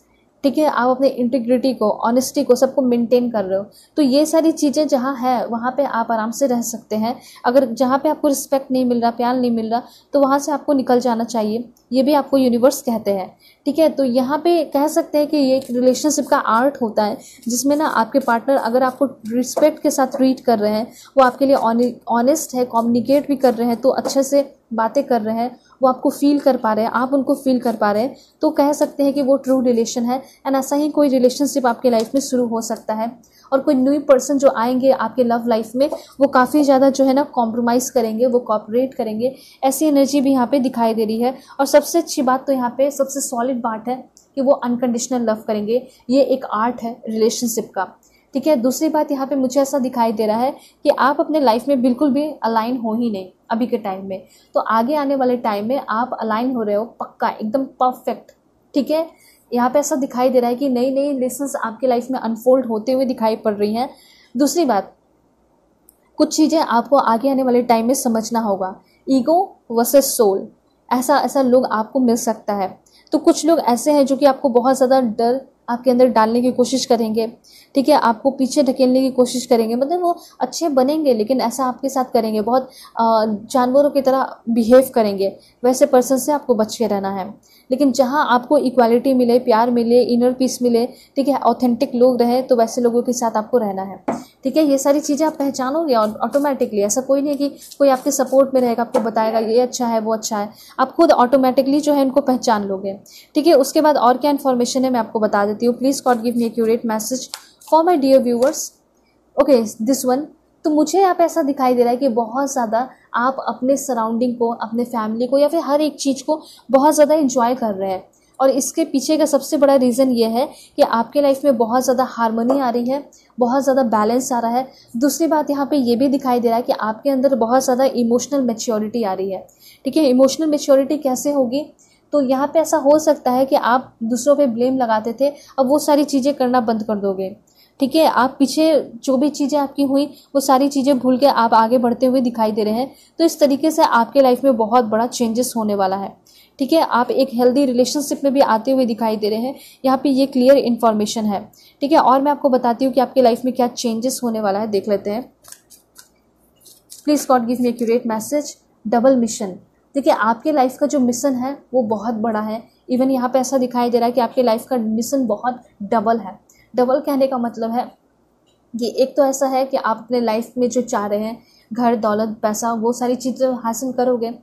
ठीक है, आप अपने इंटीग्रिटी को, ऑनेस्टी को, सबको मेंटेन कर रहे हो। तो ये सारी चीज़ें जहाँ है वहाँ पे आप आराम से रह सकते हैं। अगर जहाँ पे आपको रिस्पेक्ट नहीं मिल रहा, प्यार नहीं मिल रहा, तो वहाँ से आपको निकल जाना चाहिए, ये भी आपको यूनिवर्स कहते हैं, ठीक है। तो यहाँ पे कह सकते हैं कि ये एक रिलेशनशिप का आर्ट होता है जिसमें ना आपके पार्टनर अगर आपको रिस्पेक्ट के साथ ट्रीट कर रहे हैं, वो आपके लिए ऑनेस्ट है, कम्युनिकेट भी कर रहे हैं, तो अच्छे से बातें कर रहे हैं, वो आपको फील कर पा रहे हैं, आप उनको फील कर पा रहे हैं, तो कह सकते हैं कि वो ट्रू रिलेशन है। एंड ऐसा ही कोई रिलेशनशिप आपके लाइफ में शुरू हो सकता है। और कोई न्यू पर्सन जो आएंगे आपके लव लाइफ में, वो काफ़ी ज़्यादा जो है ना कॉम्प्रोमाइज़ करेंगे, वो कोऑपरेट करेंगे, ऐसी एनर्जी भी यहाँ पे दिखाई दे रही है। और सबसे अच्छी बात तो यहाँ पे सबसे सॉलिड बात है कि वो अनकंडीशनल लव करेंगे। ये एक आर्ट है रिलेशनशिप का, ठीक है। दूसरी बात, यहाँ पे मुझे ऐसा दिखाई दे रहा है कि आप अपने लाइफ में बिल्कुल भी अलाइन हो ही नहीं अभी के टाइम में, तो आगे आने वाले टाइम में आप अलाइन हो रहे हो पक्का, एकदम परफेक्ट, ठीक है। यहाँ पे ऐसा दिखाई दे रहा है कि नई नई लेसन्स आपके लाइफ में अनफोल्ड होते हुए दिखाई पड़ रही हैं। दूसरी बात, कुछ चीज़ें आपको आगे आने वाले टाइम में समझना होगा। ईगो वर्सेस सोल, ऐसा लोग आपको मिल सकता है। तो कुछ लोग ऐसे हैं जो कि आपको बहुत ज़्यादा डर आपके अंदर डालने की कोशिश करेंगे, ठीक है, आपको पीछे ढकेलने की कोशिश करेंगे। मतलब वो अच्छे बनेंगे लेकिन ऐसा आपके साथ करेंगे, बहुत जानवरों की तरह बिहेव करेंगे। वैसे पर्सन से आपको बच के रहना है। लेकिन जहाँ आपको इक्वालिटी मिले, प्यार मिले, इनर पीस मिले, ठीक है, ऑथेंटिक लोग रहे, तो वैसे लोगों के साथ आपको रहना है, ठीक है। ये सारी चीज़ें आप पहचानोगे और ऑटोमेटिकली, ऐसा कोई नहीं है कि कोई आपके सपोर्ट में रहेगा, आपको बताएगा ये अच्छा है वो अच्छा है, आप खुद ऑटोमेटिकली जो है इनको पहचान लोगे, ठीक है। उसके बाद और क्या इन्फॉर्मेशन है मैं आपको बता देती हूँ। Please God give me accurate message for my dear viewers. Okay, this one. तो मुझे यहाँ पे ऐसा दिखाई दे रहा है कि बहुत ज़्यादा आप अपने सराउंडिंग को, अपने फैमिली को या फिर हर एक चीज़ को बहुत ज़्यादा इंजॉय कर रहे हैं। और इसके पीछे का सबसे बड़ा रीज़न ये है कि आपके लाइफ में बहुत ज़्यादा हार्मनी आ रही है, बहुत ज़्यादा बैलेंस आ रहा है। दूसरी बात, यहाँ पे ये भी दिखाई दे रहा है कि आपके अंदर बहुत ज़्यादा इमोशनल मैच्योरिटी आ रही है, ठीक है। इमोशनल मैच्योरिटी कैसे होगी? तो यहाँ पे ऐसा हो सकता है कि आप दूसरों पे ब्लेम लगाते थे, अब वो सारी चीज़ें करना बंद कर दोगे, ठीक है। आप पीछे जो भी चीज़ें आपकी हुई वो सारी चीज़ें भूल के आप आगे बढ़ते हुए दिखाई दे रहे हैं। तो इस तरीके से आपके लाइफ में बहुत बड़ा चेंजेस होने वाला है, ठीक है। आप एक हेल्दी रिलेशनशिप में भी आते हुए दिखाई दे रहे हैं। यहाँ पे ये क्लियर इन्फॉर्मेशन है, ठीक है। और मैं आपको बताती हूँ कि आपके लाइफ में क्या चेंजेस होने वाला है, देख लेते हैं। Please God give me accurate message. Double mission, देखिए आपके लाइफ का जो मिशन है वो बहुत बड़ा है। इवन यहाँ पे ऐसा दिखाई दे रहा है कि आपके लाइफ का मिशन बहुत डबल है। डबल कहने का मतलब है कि एक तो ऐसा है कि आप अपने लाइफ में जो चाह रहे हैं, घर, दौलत, पैसा, वो सारी चीज़ें हासिल करोगे।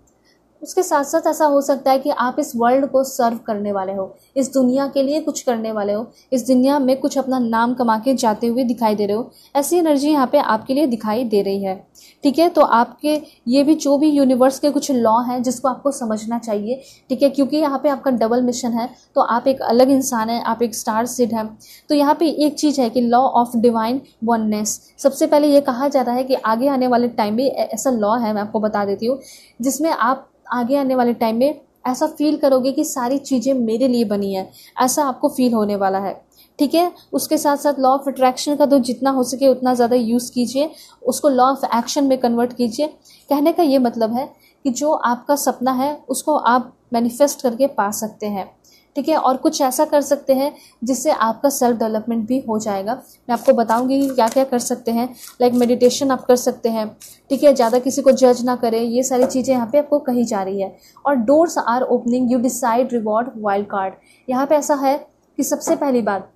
उसके साथ साथ ऐसा हो सकता है कि आप इस वर्ल्ड को सर्व करने वाले हो, इस दुनिया के लिए कुछ करने वाले हो, इस दुनिया में कुछ अपना नाम कमा के जाते हुए दिखाई दे रहे हो। ऐसी एनर्जी यहाँ पे आपके लिए दिखाई दे रही है, ठीक है। तो आपके ये भी जो भी यूनिवर्स के कुछ लॉ हैं जिसको आपको समझना चाहिए, ठीक है, क्योंकि यहाँ पे आपका डबल मिशन है। तो आप एक अलग इंसान हैं, आप एक स्टार सीड हैं। तो यहाँ पे एक चीज़ है कि लॉ ऑफ डिवाइन वननेस। सबसे पहले ये कहा जा रहा है कि आगे आने वाले टाइम में ऐसा लॉ है, मैं आपको बता देती हूँ, जिसमें आप आगे आने वाले टाइम में ऐसा फील करोगे कि सारी चीज़ें मेरे लिए बनी है, ऐसा आपको फील होने वाला है, ठीक है। उसके साथ साथ लॉ ऑफ अट्रैक्शन का तो जितना हो सके उतना ज़्यादा यूज़ कीजिए, उसको लॉ ऑफ एक्शन में कन्वर्ट कीजिए। कहने का ये मतलब है कि जो आपका सपना है उसको आप मैनिफेस्ट करके पा सकते हैं, ठीक है। और कुछ ऐसा कर सकते हैं जिससे आपका सेल्फ डेवलपमेंट भी हो जाएगा। मैं आपको बताऊंगी कि क्या क्या कर सकते हैं। लाइक मेडिटेशन आप कर सकते हैं, ठीक है, ज़्यादा किसी को जज ना करें, ये सारी चीज़ें यहाँ पे आपको कही जा रही है। और doors are opening, you decide reward wild card. यहाँ पे ऐसा है कि सबसे पहली बात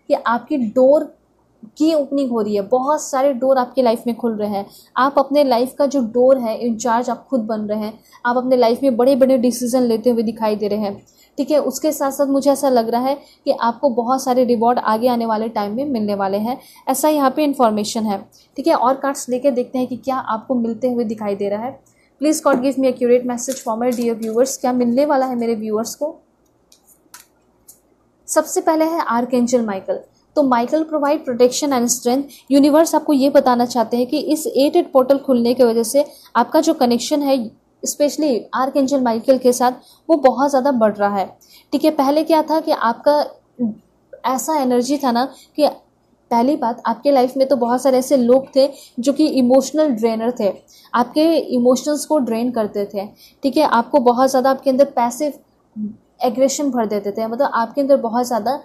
कि आपकी डोर की ओपनिंग हो रही है, बहुत सारे डोर आपके लाइफ में खुल रहे हैं। आप अपने लाइफ का जो डोर है इंचार्ज आप खुद बन रहे हैं। आप अपने लाइफ में बड़े बड़े डिसीजन लेते हुए दिखाई दे रहे हैं। ठीक है, उसके साथ साथ मुझे ऐसा लग रहा है कि आपको बहुत सारे रिवॉर्ड आगे आने वाले टाइम में मिलने वाले हैं, ऐसा यहाँ पे इन्फॉर्मेशन है। ठीक है, और कार्ड्स लेके देखते हैं कि क्या आपको मिलते हुए दिखाई दे रहा है। Please God give me accurate message for my dear viewers. क्या मिलने वाला है मेरे व्यूअर्स को? सबसे पहले है आर्कएंजल माइकल। तो Michael provide protection and strength. Universe आपको ये बताना चाहते हैं कि इस 8 पोर्टल खुलने की वजह से आपका जो कनेक्शन है स्पेशली आर्कएंजल माइकल के साथ वो बहुत ज़्यादा बढ़ रहा है। ठीक है, पहले क्या था कि आपका ऐसा एनर्जी था ना कि पहली बात आपके लाइफ में तो बहुत सारे ऐसे लोग थे जो कि इमोशनल ड्रेनर थे, आपके इमोशंस को ड्रेन करते थे। ठीक है, आपको बहुत ज़्यादा आपके अंदर पैसिव एग्रेशन भर देते थे, मतलब आपके अंदर बहुत ज़्यादा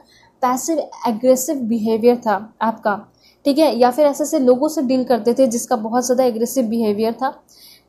पैसिव एग्रेसिव बिहेवियर था आपका। ठीक है, या फिर ऐसे लोगों से डील करते थे जिसका बहुत ज़्यादा एग्रेसिव बिहेवियर था।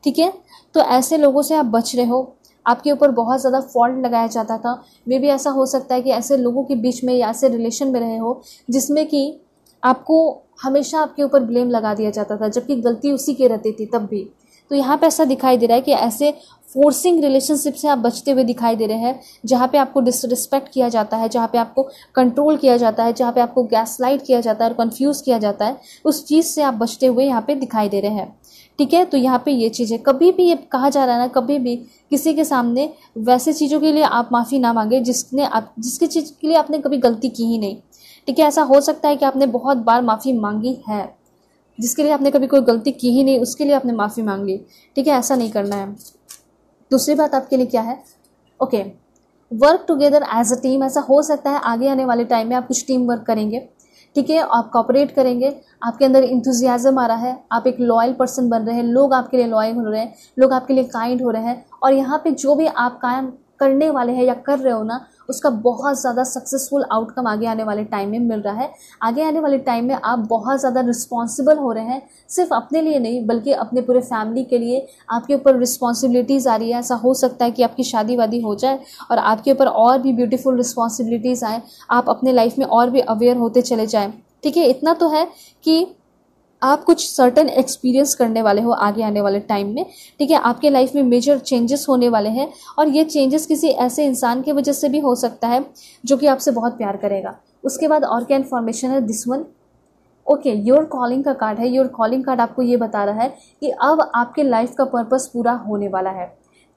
ठीक है, तो ऐसे लोगों से आप बच रहे हो। आपके ऊपर बहुत ज़्यादा फॉल्ट लगाया जाता था। मे भी ऐसा हो सकता है कि ऐसे लोगों के बीच में या ऐसे रिलेशन में रहे हो जिसमें कि आपको हमेशा आपके ऊपर ब्लेम लगा दिया जाता था जबकि गलती उसी की रहती थी तब भी। तो यहाँ पे ऐसा दिखाई दे रहा है कि ऐसे फोर्सिंग रिलेशनशिप से आप बचते हुए दिखाई दे रहे हैं जहाँ पे आपको डिसरिस्पेक्ट किया जाता है, जहाँ पे आपको कंट्रोल किया जाता है, जहाँ पे आपको गैसलाइट किया जाता है और कंफ्यूज किया जाता है, उस चीज़ से आप बचते हुए यहाँ पे दिखाई दे रहे हैं। ठीक है, तो यहाँ पे ये चीज़ है, कभी भी ये कहा जा रहा है ना, कभी भी किसी के सामने वैसे चीज़ों के लिए आप माफ़ी ना मांगे जिसकी चीज़ के लिए आपने कभी गलती की ही नहीं। ठीक है, ऐसा हो सकता है कि आपने बहुत बार माफ़ी मांगी है जिसके लिए आपने कभी कोई गलती की ही नहीं, उसके लिए आपने माफ़ी मांग ली। ठीक है, ऐसा नहीं करना है। दूसरी बात आपके लिए क्या है? Okay, work together as a team. ऐसा हो सकता है आगे आने वाले टाइम में आप कुछ टीम वर्क करेंगे। ठीक है, आप कॉपरेट करेंगे, आपके अंदर इंथुजियाज्म आ रहा है, आप एक लॉयल पर्सन बन रहे हैं, लोग आपके लिए लॉयल हो रहे हैं, लोग आपके लिए काइंड हो रहे हैं, और यहाँ पे जो भी आप काम करने वाले हैं या कर रहे हो ना, उसका बहुत ज़्यादा सक्सेसफुल आउटकम आगे आने वाले टाइम में मिल रहा है। आगे आने वाले टाइम में आप बहुत ज़्यादा रिस्पॉन्सिबल हो रहे हैं, सिर्फ अपने लिए नहीं बल्कि अपने पूरे फैमिली के लिए आपके ऊपर रिस्पॉन्सिबिलिटीज़ आ रही है। ऐसा हो सकता है कि आपकी शादी वादी हो जाए और आपके ऊपर और भी ब्यूटीफुल रिस्पॉन्सिबिलिटीज़ आए, आप अपने लाइफ में और भी अवेयर होते चले जाएँ। ठीक है, इतना तो है कि आप कुछ सर्टेन एक्सपीरियंस करने वाले हो आगे आने वाले टाइम में। ठीक है, आपके लाइफ में मेजर चेंजेस होने वाले हैं और ये चेंजेस किसी ऐसे इंसान की वजह से भी हो सकता है जो कि आपसे बहुत प्यार करेगा। उसके बाद और क्या इन्फॉर्मेशन है? This one, okay, your calling का कार्ड है। योर कॉलिंग कार्ड आपको ये बता रहा है कि अब आपके लाइफ का पर्पस पूरा होने वाला है।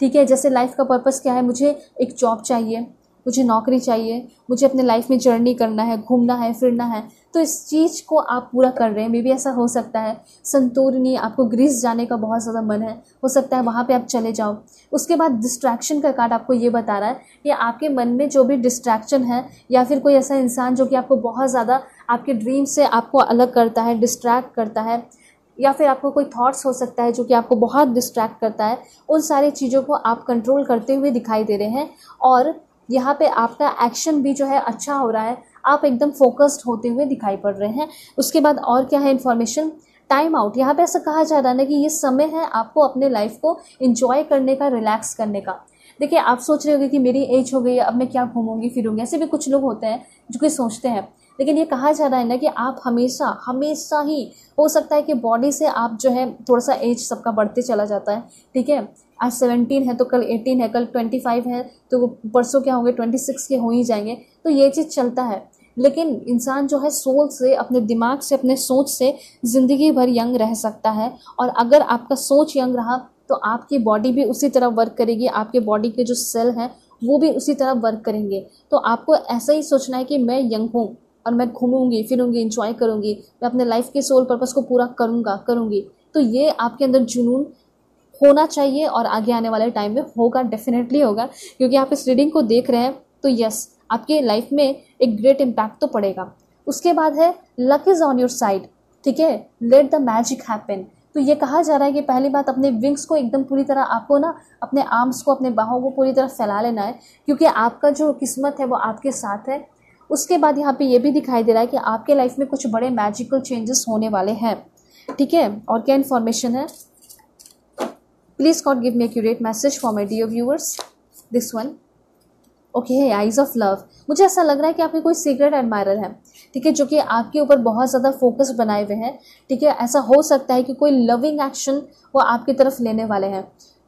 ठीक है, जैसे लाइफ का पर्पस क्या है? मुझे एक जॉब चाहिए, मुझे नौकरी चाहिए, मुझे अपने लाइफ में जर्नी करना है, घूमना है, फिरना है, तो इस चीज़ को आप पूरा कर रहे हैं। मे बी ऐसा हो सकता है संतोरनी, आपको ग्रीस जाने का बहुत ज़्यादा मन है, हो सकता है वहाँ पे आप चले जाओ। उसके बाद डिस्ट्रैक्शन का कार्ड आपको ये बता रहा है कि आपके मन में जो भी डिस्ट्रैक्शन है या फिर कोई ऐसा इंसान जो कि आपको बहुत ज़्यादा आपके ड्रीम से आपको अलग करता है, डिस्ट्रैक्ट करता है, या फिर आपको कोई थॉट्स हो सकता है जो कि आपको बहुत डिस्ट्रैक्ट करता है, उन सारी चीज़ों को आप कंट्रोल करते हुए दिखाई दे रहे हैं। और यहाँ पे आपका एक्शन भी जो है अच्छा हो रहा है, आप एकदम फोकस्ड होते हुए दिखाई पड़ रहे हैं। उसके बाद और क्या है इन्फॉर्मेशन? Time out. यहाँ पे ऐसा कहा जा रहा है कि ये समय है आपको अपने लाइफ को एंजॉय करने का, रिलैक्स करने का। देखिए, आप सोच रहे होंगे कि मेरी एज हो गई है, अब मैं क्या घूमूंगी फिरूंगी, ऐसे भी कुछ लोग होते हैं जो कि सोचते हैं। लेकिन ये कहा जा रहा है ना कि आप हमेशा हमेशा ही, हो सकता है कि बॉडी से आप जो है थोड़ा सा एज सबका बढ़ते चला जाता है। ठीक है, आज 17 है तो कल 18 है, कल 25 है तो परसों क्या होंगे 26 के हो ही जाएंगे। तो ये चीज़ चलता है, लेकिन इंसान जो है सोल से, अपने दिमाग से, अपने सोच से ज़िंदगी भर यंग रह सकता है। और अगर आपका सोच यंग रहा तो आपकी बॉडी भी उसी तरह वर्क करेगी, आपके बॉडी के जो सेल हैं वो भी उसी तरह वर्क करेंगे। तो आपको ऐसा ही सोचना है कि मैं यंग हूँ और मैं घूमूंगी फिरूंगी, इंजॉय करूंगी, मैं अपने लाइफ के सोल पर्पस को पूरा करूंगी। तो ये आपके अंदर जुनून होना चाहिए और आगे आने वाले टाइम में होगा, डेफिनेटली होगा, क्योंकि आप इस रीडिंग को देख रहे हैं तो यस, आपके लाइफ में एक ग्रेट इम्पैक्ट तो पड़ेगा। उसके बाद है luck is on your side. ठीक है, लेट द मैजिक हैपन। तो ये कहा जा रहा है कि पहली बात, अपने विंग्स को एकदम पूरी तरह आपको ना, अपने आर्म्स को, अपने बाहों को पूरी तरह फैला लेना है, क्योंकि आपका जो किस्मत है वो आपके साथ है। उसके बाद यहाँ पे ये भी दिखाई दे रहा है कि आपके लाइफ में कुछ बड़े मैजिकल चेंजेस होने वाले हैं। ठीक है, और क्या इन्फॉर्मेशन है? Please God give me accurate message for my dear viewers. This one, okay, eyes of love, मुझे ऐसा लग रहा है कि आपके कोई सीक्रेट एडमायरर है, ठीक है, जो कि आपके ऊपर बहुत ज़्यादा फोकस बनाए हुए हैं, ठीक है। ऐसा हो सकता है कि कोई लविंग एक्शन वो आपकी तरफ लेने वाले हैं।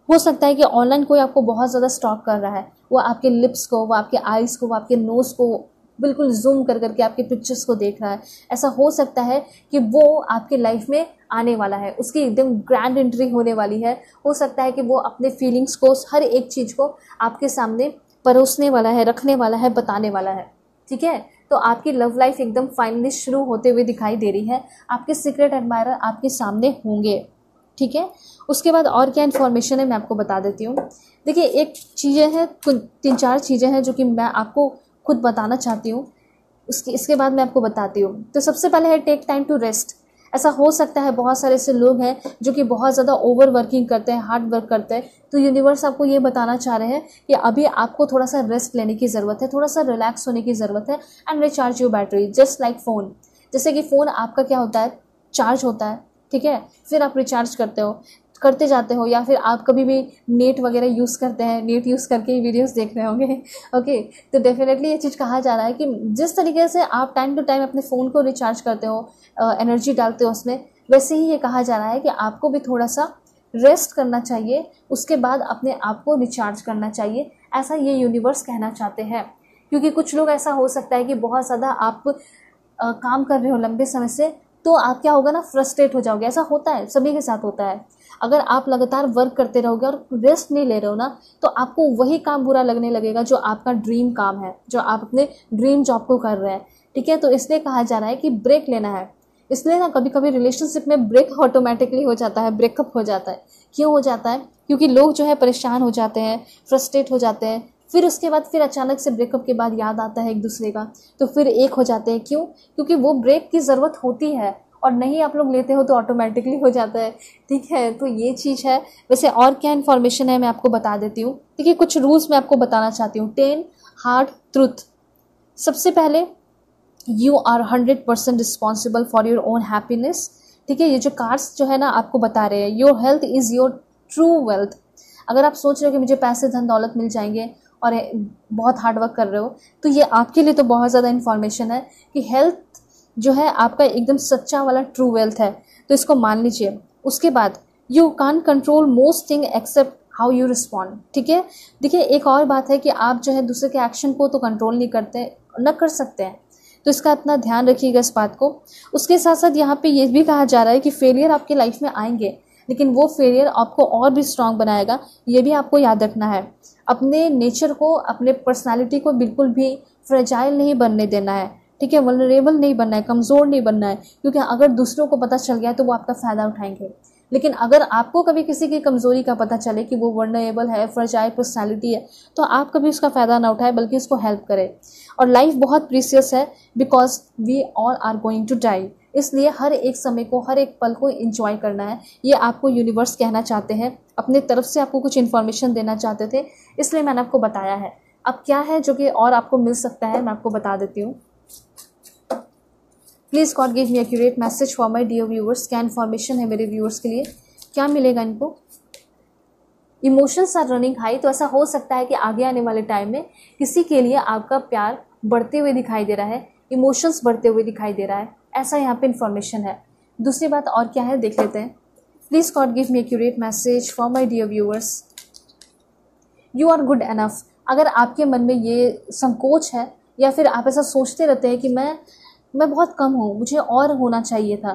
हो सकता है कि ऑनलाइन कोई आपको बहुत ज़्यादा स्टॉक कर रहा है, वो आपके लिप्स को, वो आपके आइज़ को, वो आपके नोज़ को बिल्कुल जूम कर करके आपके पिक्चर्स को देख रहा है। ऐसा हो सकता है कि वो आपके लाइफ में आने वाला है, उसकी एकदम ग्रैंड एंट्री होने वाली है। हो सकता है कि वो अपने फीलिंग्स को, हर एक चीज़ को आपके सामने परोसने वाला है, रखने वाला है, बताने वाला है, ठीक है। तो आपकी लव लाइफ एकदम फाइनली शुरू होते हुए दिखाई दे रही है। आपके सीक्रेट एडमायरर आपके सामने होंगे, ठीक है। उसके बाद और क्या इन्फॉर्मेशन है मैं आपको बता देती हूँ। देखिए, एक चीज़ें हैं, 3-4 चीज़ें हैं जो कि मैं आपको खुद बताना चाहती हूँ, इसके बाद मैं आपको बताती हूँ। तो सबसे पहले है टेक टाइम टू रेस्ट। ऐसा हो सकता है बहुत सारे ऐसे लोग हैं जो कि बहुत ज़्यादा ओवर वर्किंग करते हैं, हार्ड वर्क करते हैं, तो यूनिवर्स आपको ये बताना चाह रहे हैं कि अभी आपको थोड़ा सा रेस्ट लेने की ज़रूरत है, थोड़ा सा रिलैक्स होने की ज़रूरत है। And recharge your battery just like phone. जैसे कि फ़ोन आपका क्या होता है, चार्ज होता है, ठीक है, फिर आप रिचार्ज करते जाते हो, या फिर आप कभी भी नेट वगैरह यूज़ करते हैं, नेट यूज़ करके ही वीडियोस देख रहे होंगे। ओके, तो डेफिनेटली ये चीज़ कहा जा रहा है कि जिस तरीके से आप टाइम टू टाइम अपने फ़ोन को रिचार्ज करते हो, एनर्जी डालते हो उसमें, वैसे ही ये कहा जा रहा है कि आपको भी थोड़ा सा रेस्ट करना चाहिए, उसके बाद अपने आप को रिचार्ज करना चाहिए। ऐसा ये यूनिवर्स कहना चाहते हैं। क्योंकि कुछ लोग, ऐसा हो सकता है कि बहुत ज़्यादा आप काम कर रहे हो लंबे समय से, तो आप क्या होगा ना, फ्रस्ट्रेट हो जाओगे। ऐसा होता है, सभी के साथ होता है। अगर आप लगातार वर्क करते रहोगे और रेस्ट नहीं ले रहे हो ना, तो आपको वही काम बुरा लगने लगेगा जो आपका ड्रीम काम है, जो आप अपने ड्रीम जॉब को कर रहे हैं, ठीक है। तो इसलिए कहा जा रहा है कि ब्रेक लेना है। इसलिए ना कभी कभी रिलेशनशिप में ब्रेक ऑटोमेटिकली हो जाता है, ब्रेकअप हो जाता है। क्यों हो जाता है? क्योंकि लोग जो है परेशान हो जाते हैं, फ्रस्ट्रेट हो जाते हैं, फिर उसके बाद फिर अचानक से ब्रेकअप के बाद याद आता है एक दूसरे का, तो फिर एक हो जाते हैं। क्यों? क्योंकि वो ब्रेक की ज़रूरत होती है, और नहीं आप लोग लेते हो तो ऑटोमेटिकली हो जाता है, ठीक है। तो ये चीज़ है। वैसे और क्या इन्फॉर्मेशन है मैं आपको बता देती हूँ। देखिए, कुछ रूल्स मैं आपको बताना चाहती हूँ। 10 हार्ड ट्रूथ। सबसे पहले, you are 100% responsible for your own happiness, ठीक है। ये जो कार्ड्स जो है ना आपको बता रहे हैं, your health is your true wealth. अगर आप सोच रहे हो कि मुझे पैसे, धन दौलत मिल जाएंगे और बहुत हार्ड वर्क कर रहे हो, तो ये आपके लिए तो बहुत ज़्यादा इन्फॉर्मेशन है कि हेल्थ जो है आपका एकदम सच्चा वाला ट्रू वेल्थ है, तो इसको मान लीजिए। उसके बाद, you can control most thing except how you respond, ठीक है। देखिए, एक और बात है कि आप जो है दूसरे के एक्शन को तो कंट्रोल नहीं करते, न कर सकते हैं, तो इसका अपना ध्यान रखिएगा इस बात को। उसके साथ साथ यहाँ पे ये भी कहा जा रहा है कि फेलियर आपकी लाइफ में आएंगे, लेकिन वो फेलियर आपको और भी स्ट्रांग बनाएगा, ये भी आपको याद रखना है। अपने नेचर को, अपने पर्सनालिटी को बिल्कुल भी फ्रेजाइल नहीं बनने देना है, ठीक है। वल्नरेबल नहीं बनना है, कमज़ोर नहीं बनना है, क्योंकि अगर दूसरों को पता चल गया तो वो आपका फ़ायदा उठाएंगे। लेकिन अगर आपको कभी किसी की कमज़ोरी का पता चले कि वो वल्नरेबल है, फ्रेजाइल पर्सनालिटी है, तो आप कभी उसका फ़ायदा ना उठाए, बल्कि उसको हेल्प करें। और लाइफ बहुत प्रीसियस है, because we all are going to die. इसलिए हर एक समय को, हर एक पल को एंजॉय करना है, ये आपको यूनिवर्स कहना चाहते हैं। अपने तरफ से आपको कुछ इन्फॉर्मेशन देना चाहते थे, इसलिए मैंने आपको बताया है। अब क्या है जो कि और आपको मिल सकता है, मैं आपको बता देती हूँ। Please God give me accurate message for my dear viewers. क्या इन्फॉर्मेशन है मेरे व्यूअर्स के लिए, क्या मिलेगा इनको? Emotions are running high. तो ऐसा हो सकता है कि आगे आने वाले टाइम में किसी के लिए आपका प्यार बढ़ते हुए दिखाई दे रहा है, इमोशंस बढ़ते हुए दिखाई दे रहा है, ऐसा यहाँ पे इन्फॉर्मेशन है। दूसरी बात और क्या है देख लेते हैं। Please God give me accurate message for my dear viewers. You are good enough. अगर आपके मन में ये संकोच है, या फिर आप ऐसा सोचते रहते हैं कि मैं बहुत कम हूँ, मुझे और होना चाहिए था,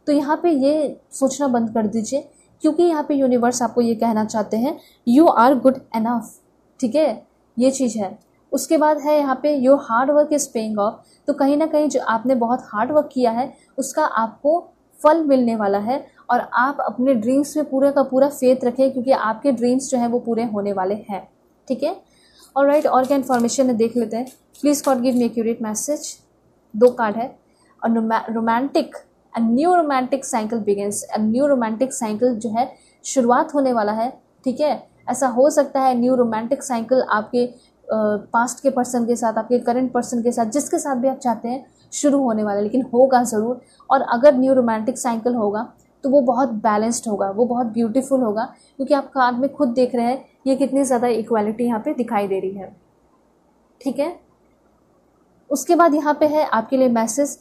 तो यहाँ पे ये सोचना बंद कर दीजिए, क्योंकि यहाँ पे यूनिवर्स आपको ये कहना चाहते हैं, यू आर गुड एनफ, ठीक है। ये चीज़ है। उसके बाद है यहाँ पे, your hard work is paying off. तो कहीं ना कहीं जो आपने बहुत हार्ड वर्क किया है, उसका आपको फल मिलने वाला है, और आप अपने ड्रीम्स में पूरे का पूरा फेथ रखें, क्योंकि आपके ड्रीम्स जो हैं वो पूरे होने वाले हैं, ठीक है। ऑलराइट, और क्या इन्फॉर्मेशन है देख लेते हैं। Please God give me accurate message. 2 card है, romantic, a new romantic cycle begins. A new romantic cycle जो है शुरुआत होने वाला है, ठीक है। ऐसा हो सकता है न्यू रोमांटिक साइकिल आपके पास्ट के पर्सन के साथ, आपके करंट पर्सन के साथ, जिसके साथ भी आप चाहते हैं, शुरू होने वाला है, लेकिन होगा ज़रूर। और अगर न्यू रोमांटिक साइकिल होगा तो वो बहुत बैलेंस्ड होगा, वो बहुत ब्यूटीफुल होगा, क्योंकि आप कार्ड में खुद देख रहे हैं ये कितनी ज़्यादा इक्वालिटी यहाँ पे दिखाई दे रही है। ठीक है। उसके बाद यहाँ पे है आपके लिए मैसेज,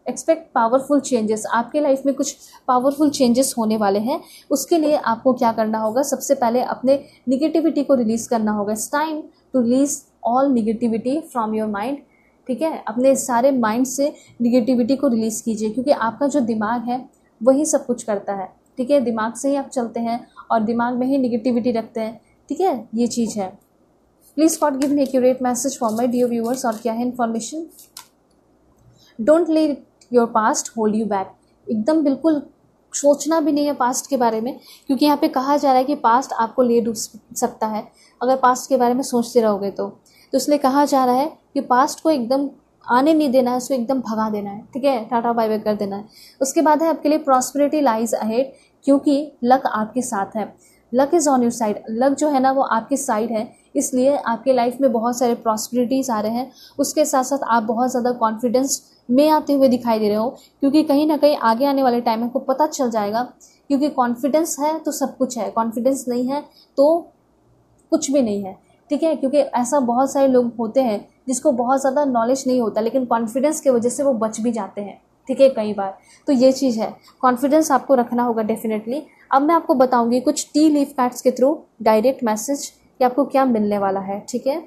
एक्सपेक्ट पावरफुल चेंजेस। आपके लाइफ में कुछ पावरफुल चेंजेस होने वाले हैं। उसके लिए आपको क्या करना होगा, सबसे पहले अपने निगेटिविटी को रिलीज करना होगा। It's time to release all negativity from your mind. ठीक है, अपने सारे माइंड से निगेटिविटी को रिलीज कीजिए, क्योंकि आपका जो दिमाग है वही सब कुछ करता है। ठीक है, दिमाग से ही आप चलते हैं और दिमाग में ही निगेटिविटी रखते हैं। ठीक है, ये चीज़ है। Please God give me accurate message for my dear viewers. और क्या है information, don't let your past hold you back. एकदम बिल्कुल सोचना भी नहीं है पास्ट के बारे में, क्योंकि यहाँ पे कहा जा रहा है कि पास्ट आपको ले डूब सकता है अगर पास्ट के बारे में सोचते रहोगे तो इसलिए कहा जा रहा है कि पास्ट को एकदम आने नहीं देना है, उसको एकदम भगा देना है। ठीक है, टाटा बाय बाय कर देना है। उसके बाद है आपके लिए प्रॉस्पेरिटी लाइज अहेड, क्योंकि लक आपके साथ है। Luck is on your side. Luck जो है ना वो आपकी साइड है, इसलिए आपके लाइफ में बहुत सारे प्रॉस्पेरिटीज़ आ रहे हैं। उसके साथ साथ आप बहुत ज़्यादा कॉन्फिडेंस में आते हुए दिखाई दे रहे हो, क्योंकि कहीं ना कहीं आगे आने वाले टाइम में आपको पता चल जाएगा, क्योंकि कॉन्फिडेंस है तो सब कुछ है, कॉन्फिडेंस नहीं है तो कुछ भी नहीं है। ठीक है, क्योंकि ऐसा बहुत सारे लोग होते हैं जिसको बहुत ज़्यादा नॉलेज नहीं होता, लेकिन कॉन्फिडेंस की वजह से वो बच भी जाते हैं। ठीक है, कई बार तो ये चीज़ है, कॉन्फिडेंस आपको रखना होगा डेफिनेटली। अब मैं आपको बताऊंगी कुछ टी लीफ कार्ड्स के थ्रू डायरेक्ट मैसेज कि आपको क्या मिलने वाला है। ठीक है,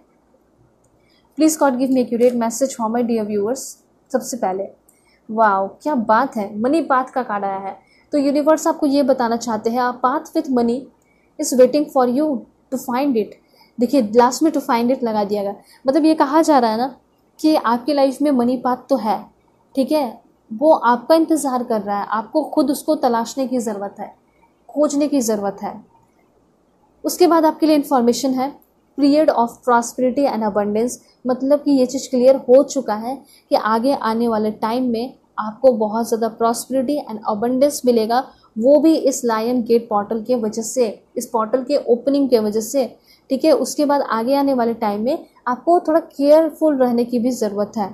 please God give me accurate message for my dear viewers. सबसे पहले वाओ क्या बात है, मनी पाथ का कार्ड आया है। तो यूनिवर्स आपको ये बताना चाहते हैं, आप path with money is waiting for you to find it. देखिए लास्ट में टू फाइंड इट लगा दिया गया, मतलब ये कहा जा रहा है ना कि आपकी लाइफ में मनी पाथ तो है। ठीक है, वो आपका इंतज़ार कर रहा है, आपको खुद उसको तलाशने की ज़रूरत है, खोजने की ज़रूरत है। उसके बाद आपके लिए इन्फॉर्मेशन है period of prosperity and abundance, मतलब कि ये चीज़ क्लियर हो चुका है कि आगे आने वाले टाइम में आपको बहुत ज़्यादा प्रॉस्पेरिटी एंड अबंडेंस मिलेगा, वो भी इस लायन गेट पोर्टल के वजह से, इस पोर्टल के ओपनिंग के वजह से। ठीक है, उसके बाद आगे आने वाले टाइम में आपको थोड़ा केयरफुल रहने की भी ज़रूरत है,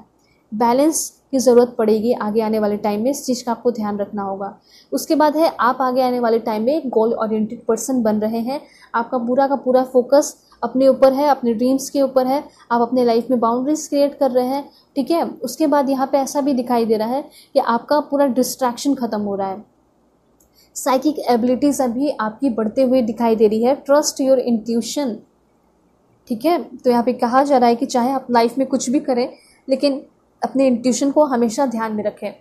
बैलेंस की ज़रूरत पड़ेगी आगे आने वाले टाइम में, इस चीज़ का आपको ध्यान रखना होगा। उसके बाद है आप आगे आने वाले टाइम में एक गोल ओरिएंटेड पर्सन बन रहे हैं, आपका पूरा का पूरा फोकस अपने ऊपर है, अपने ड्रीम्स के ऊपर है, आप अपने लाइफ में बाउंड्रीज क्रिएट कर रहे हैं। ठीक है, उसके बाद यहाँ पे ऐसा भी दिखाई दे रहा है कि आपका पूरा डिस्ट्रैक्शन खत्म हो रहा है, साइकिक एबिलिटीज अभी आपकी बढ़ते हुए दिखाई दे रही है। Trust your intuition. ठीक है, तो यहाँ पे कहा जा रहा है कि चाहे आप लाइफ में कुछ भी करें, लेकिन अपने इंट्यूशन को हमेशा ध्यान में रखें।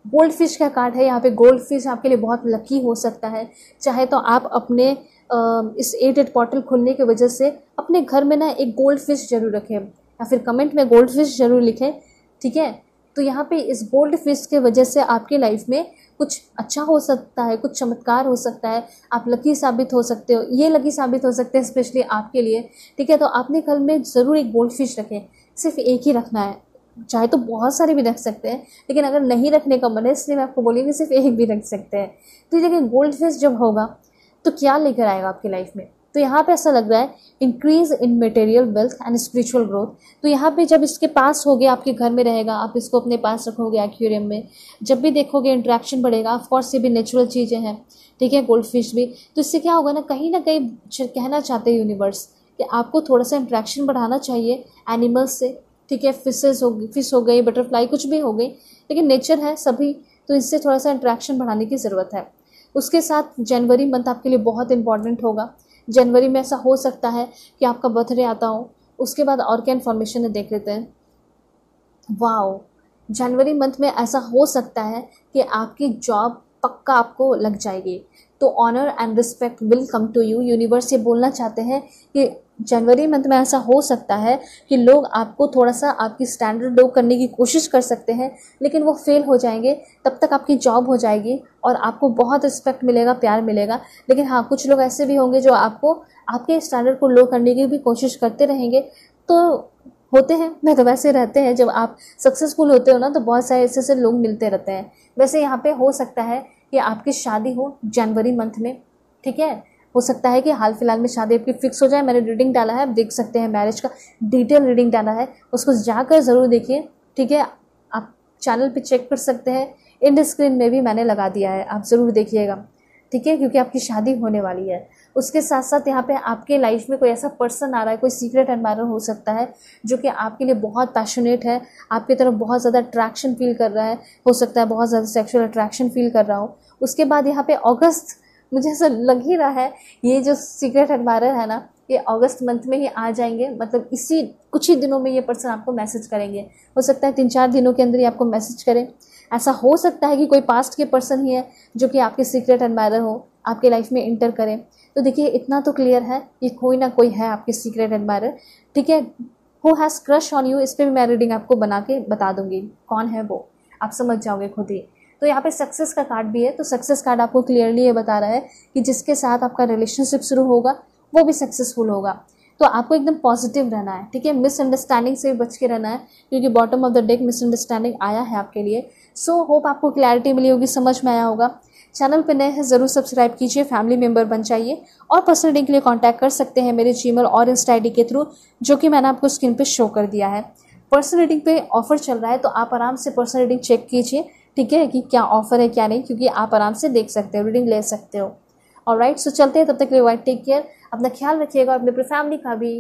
गोल्ड फिश का कार्ड है, यहाँ पे गोल्ड फिश आपके लिए बहुत लकी हो सकता है। चाहे तो आप अपने इस 8 पोर्टल खुलने की वजह से अपने घर में ना एक गोल्ड फिश जरूर रखें, या फिर कमेंट में गोल्ड फिश जरूर लिखें। ठीक है, तो यहाँ पे इस गोल्ड फिश के वजह से आपकी लाइफ में कुछ अच्छा हो सकता है, कुछ चमत्कार हो सकता है, आप लकी साबित हो सकते हो, ये लकी साबित हो सकते हैं स्पेशली आपके लिए। ठीक है, तो आपने घर में ज़रूर एक गोल्ड फिश रखें, सिर्फ एक ही रखना है, चाहे तो बहुत सारे भी रख सकते हैं, लेकिन अगर नहीं रखने का मन है इसलिए मैं आपको बोलूँगी सिर्फ एक भी रख सकते हैं। तो देखिए गोल्ड फिश जब होगा तो क्या लेकर आएगा आपकी लाइफ में, तो यहाँ पे ऐसा लग रहा है increase in material wealth and spiritual growth. तो यहाँ पे जब इसके पास हो गया, आपके घर में रहेगा, आप इसको अपने पास रखोगे एक्वेरियम में, जब भी देखोगे इंटरेक्शन बढ़ेगा। ऑफकोर्स ये भी नेचुरल चीज़ें हैं। ठीक है, गोल्ड फिश भी, तो इससे क्या होगा ना, कहीं ना कहीं कहना चाहते हैं यूनिवर्स कि आपको थोड़ा सा इंटरेक्शन बढ़ाना चाहिए एनिमल्स से। ठीक है, फिश हो गई, बटरफ्लाई कुछ भी हो गई, लेकिन नेचर है सभी, तो इससे थोड़ा सा इंटरेक्शन बढ़ाने की ज़रूरत है। उसके साथ जनवरी मंथ आपके लिए बहुत इंपॉर्टेंट होगा। जनवरी में ऐसा हो सकता है कि आपका बर्थडे आता हो। उसके बाद और क्या इन्फॉर्मेशन है देख लेते हैं। वाओ, जनवरी मंथ में ऐसा हो सकता है कि आपकी जॉब पक्का आपको लग जाएगी, तो honour and respect will come to you. Universe ये बोलना चाहते हैं कि जनवरी मंथ में ऐसा हो सकता है कि लोग आपको थोड़ा सा आपकी स्टैंडर्ड लो करने की कोशिश कर सकते हैं, लेकिन वो फेल हो जाएंगे। तब तक आपकी जॉब हो जाएगी और आपको बहुत रिस्पेक्ट मिलेगा, प्यार मिलेगा। लेकिन हाँ, कुछ लोग ऐसे भी होंगे जो आपको आपके स्टैंडर्ड को लो करने की भी कोशिश करते रहेंगे। तो होते हैं, मैं तो वैसे रहते हैं, जब आप सक्सेसफुल होते हो ना तो बहुत सारे ऐसे लोग मिलते रहते हैं। वैसे यहाँ पे हो सकता है कि आपकी शादी हो जनवरी मंथ में। ठीक है, हो सकता है कि हाल फिलहाल में शादी आपकी फिक्स हो जाए। मैंने रीडिंग डाला है, आप देख सकते हैं, मैरिज का डिटेल रीडिंग डाला है, उसको जाकर ज़रूर देखिए। ठीक है, आप चैनल पे चेक कर सकते हैं, एंड स्क्रीन में भी मैंने लगा दिया है, आप ज़रूर देखिएगा। ठीक है, क्योंकि आपकी शादी होने वाली है। उसके साथ साथ यहाँ पे आपके लाइफ में कोई ऐसा पर्सन आ रहा है, कोई सीक्रेट एडमायरर हो सकता है जो कि आपके लिए बहुत पैशनेट है, आपकी तरफ बहुत ज़्यादा अट्रैक्शन फील कर रहा है, हो सकता है बहुत ज़्यादा सेक्सुअल अट्रैक्शन फील कर रहा हो। उसके बाद यहाँ पे अगस्त, मुझे ऐसा लग ही रहा है ये जो सीक्रेट एडमायरर है ना, ये अगस्त मंथ में ही आ जाएंगे, मतलब इसी कुछ ही दिनों में ये पर्सन आपको मैसेज करेंगे। हो सकता है 3-4 दिनों के अंदर ही आपको मैसेज करें। ऐसा हो सकता है कि कोई पास्ट के पर्सन ही है जो कि आपके सीक्रेट एडमायरर हो, आपके लाइफ में इंटर करें। तो देखिए इतना तो क्लियर है, ये कोई ना कोई है आपके सीक्रेट एडमायरर, ठीक है। Who has crush on you, इस पर भी मैं रीडिंग आपको बना के बता दूंगी कौन है वो, आप समझ जाओगे खुद ही। तो यहाँ पे सक्सेस का कार्ड भी है, तो सक्सेस कार्ड आपको क्लियरली ये बता रहा है कि जिसके साथ आपका रिलेशनशिप शुरू होगा वो भी सक्सेसफुल होगा। तो आपको एकदम पॉजिटिव रहना है, ठीक है। मिसअंडरस्टैंडिंग से बच के रहना है, क्योंकि bottom of the deck misunderstanding आया है आपके लिए। सो होप आपको क्लैरिटी मिली होगी, समझ में आया होगा। चैनल पे नए हैं ज़रूर सब्सक्राइब कीजिए, फैमिली मेंबर बन जाइए, और पर्सनल रीडिंग के लिए कांटेक्ट कर सकते हैं मेरे जीमेल और इंस्टा आईडी के थ्रू, जो कि मैंने आपको स्क्रीन पे शो कर दिया है। पर्सनल रीडिंग पे ऑफर चल रहा है, तो आप आराम से पर्सनल रीडिंग चेक कीजिए, ठीक है, कि क्या ऑफर है क्या नहीं, क्योंकि आप आराम से देख सकते हो, रीडिंग ले सकते हो। ऑलराइट, सो चलते हैं, तब तक के लिए टेक केयर, अपना ख्याल रखिएगा, अपने फैमिली का भी।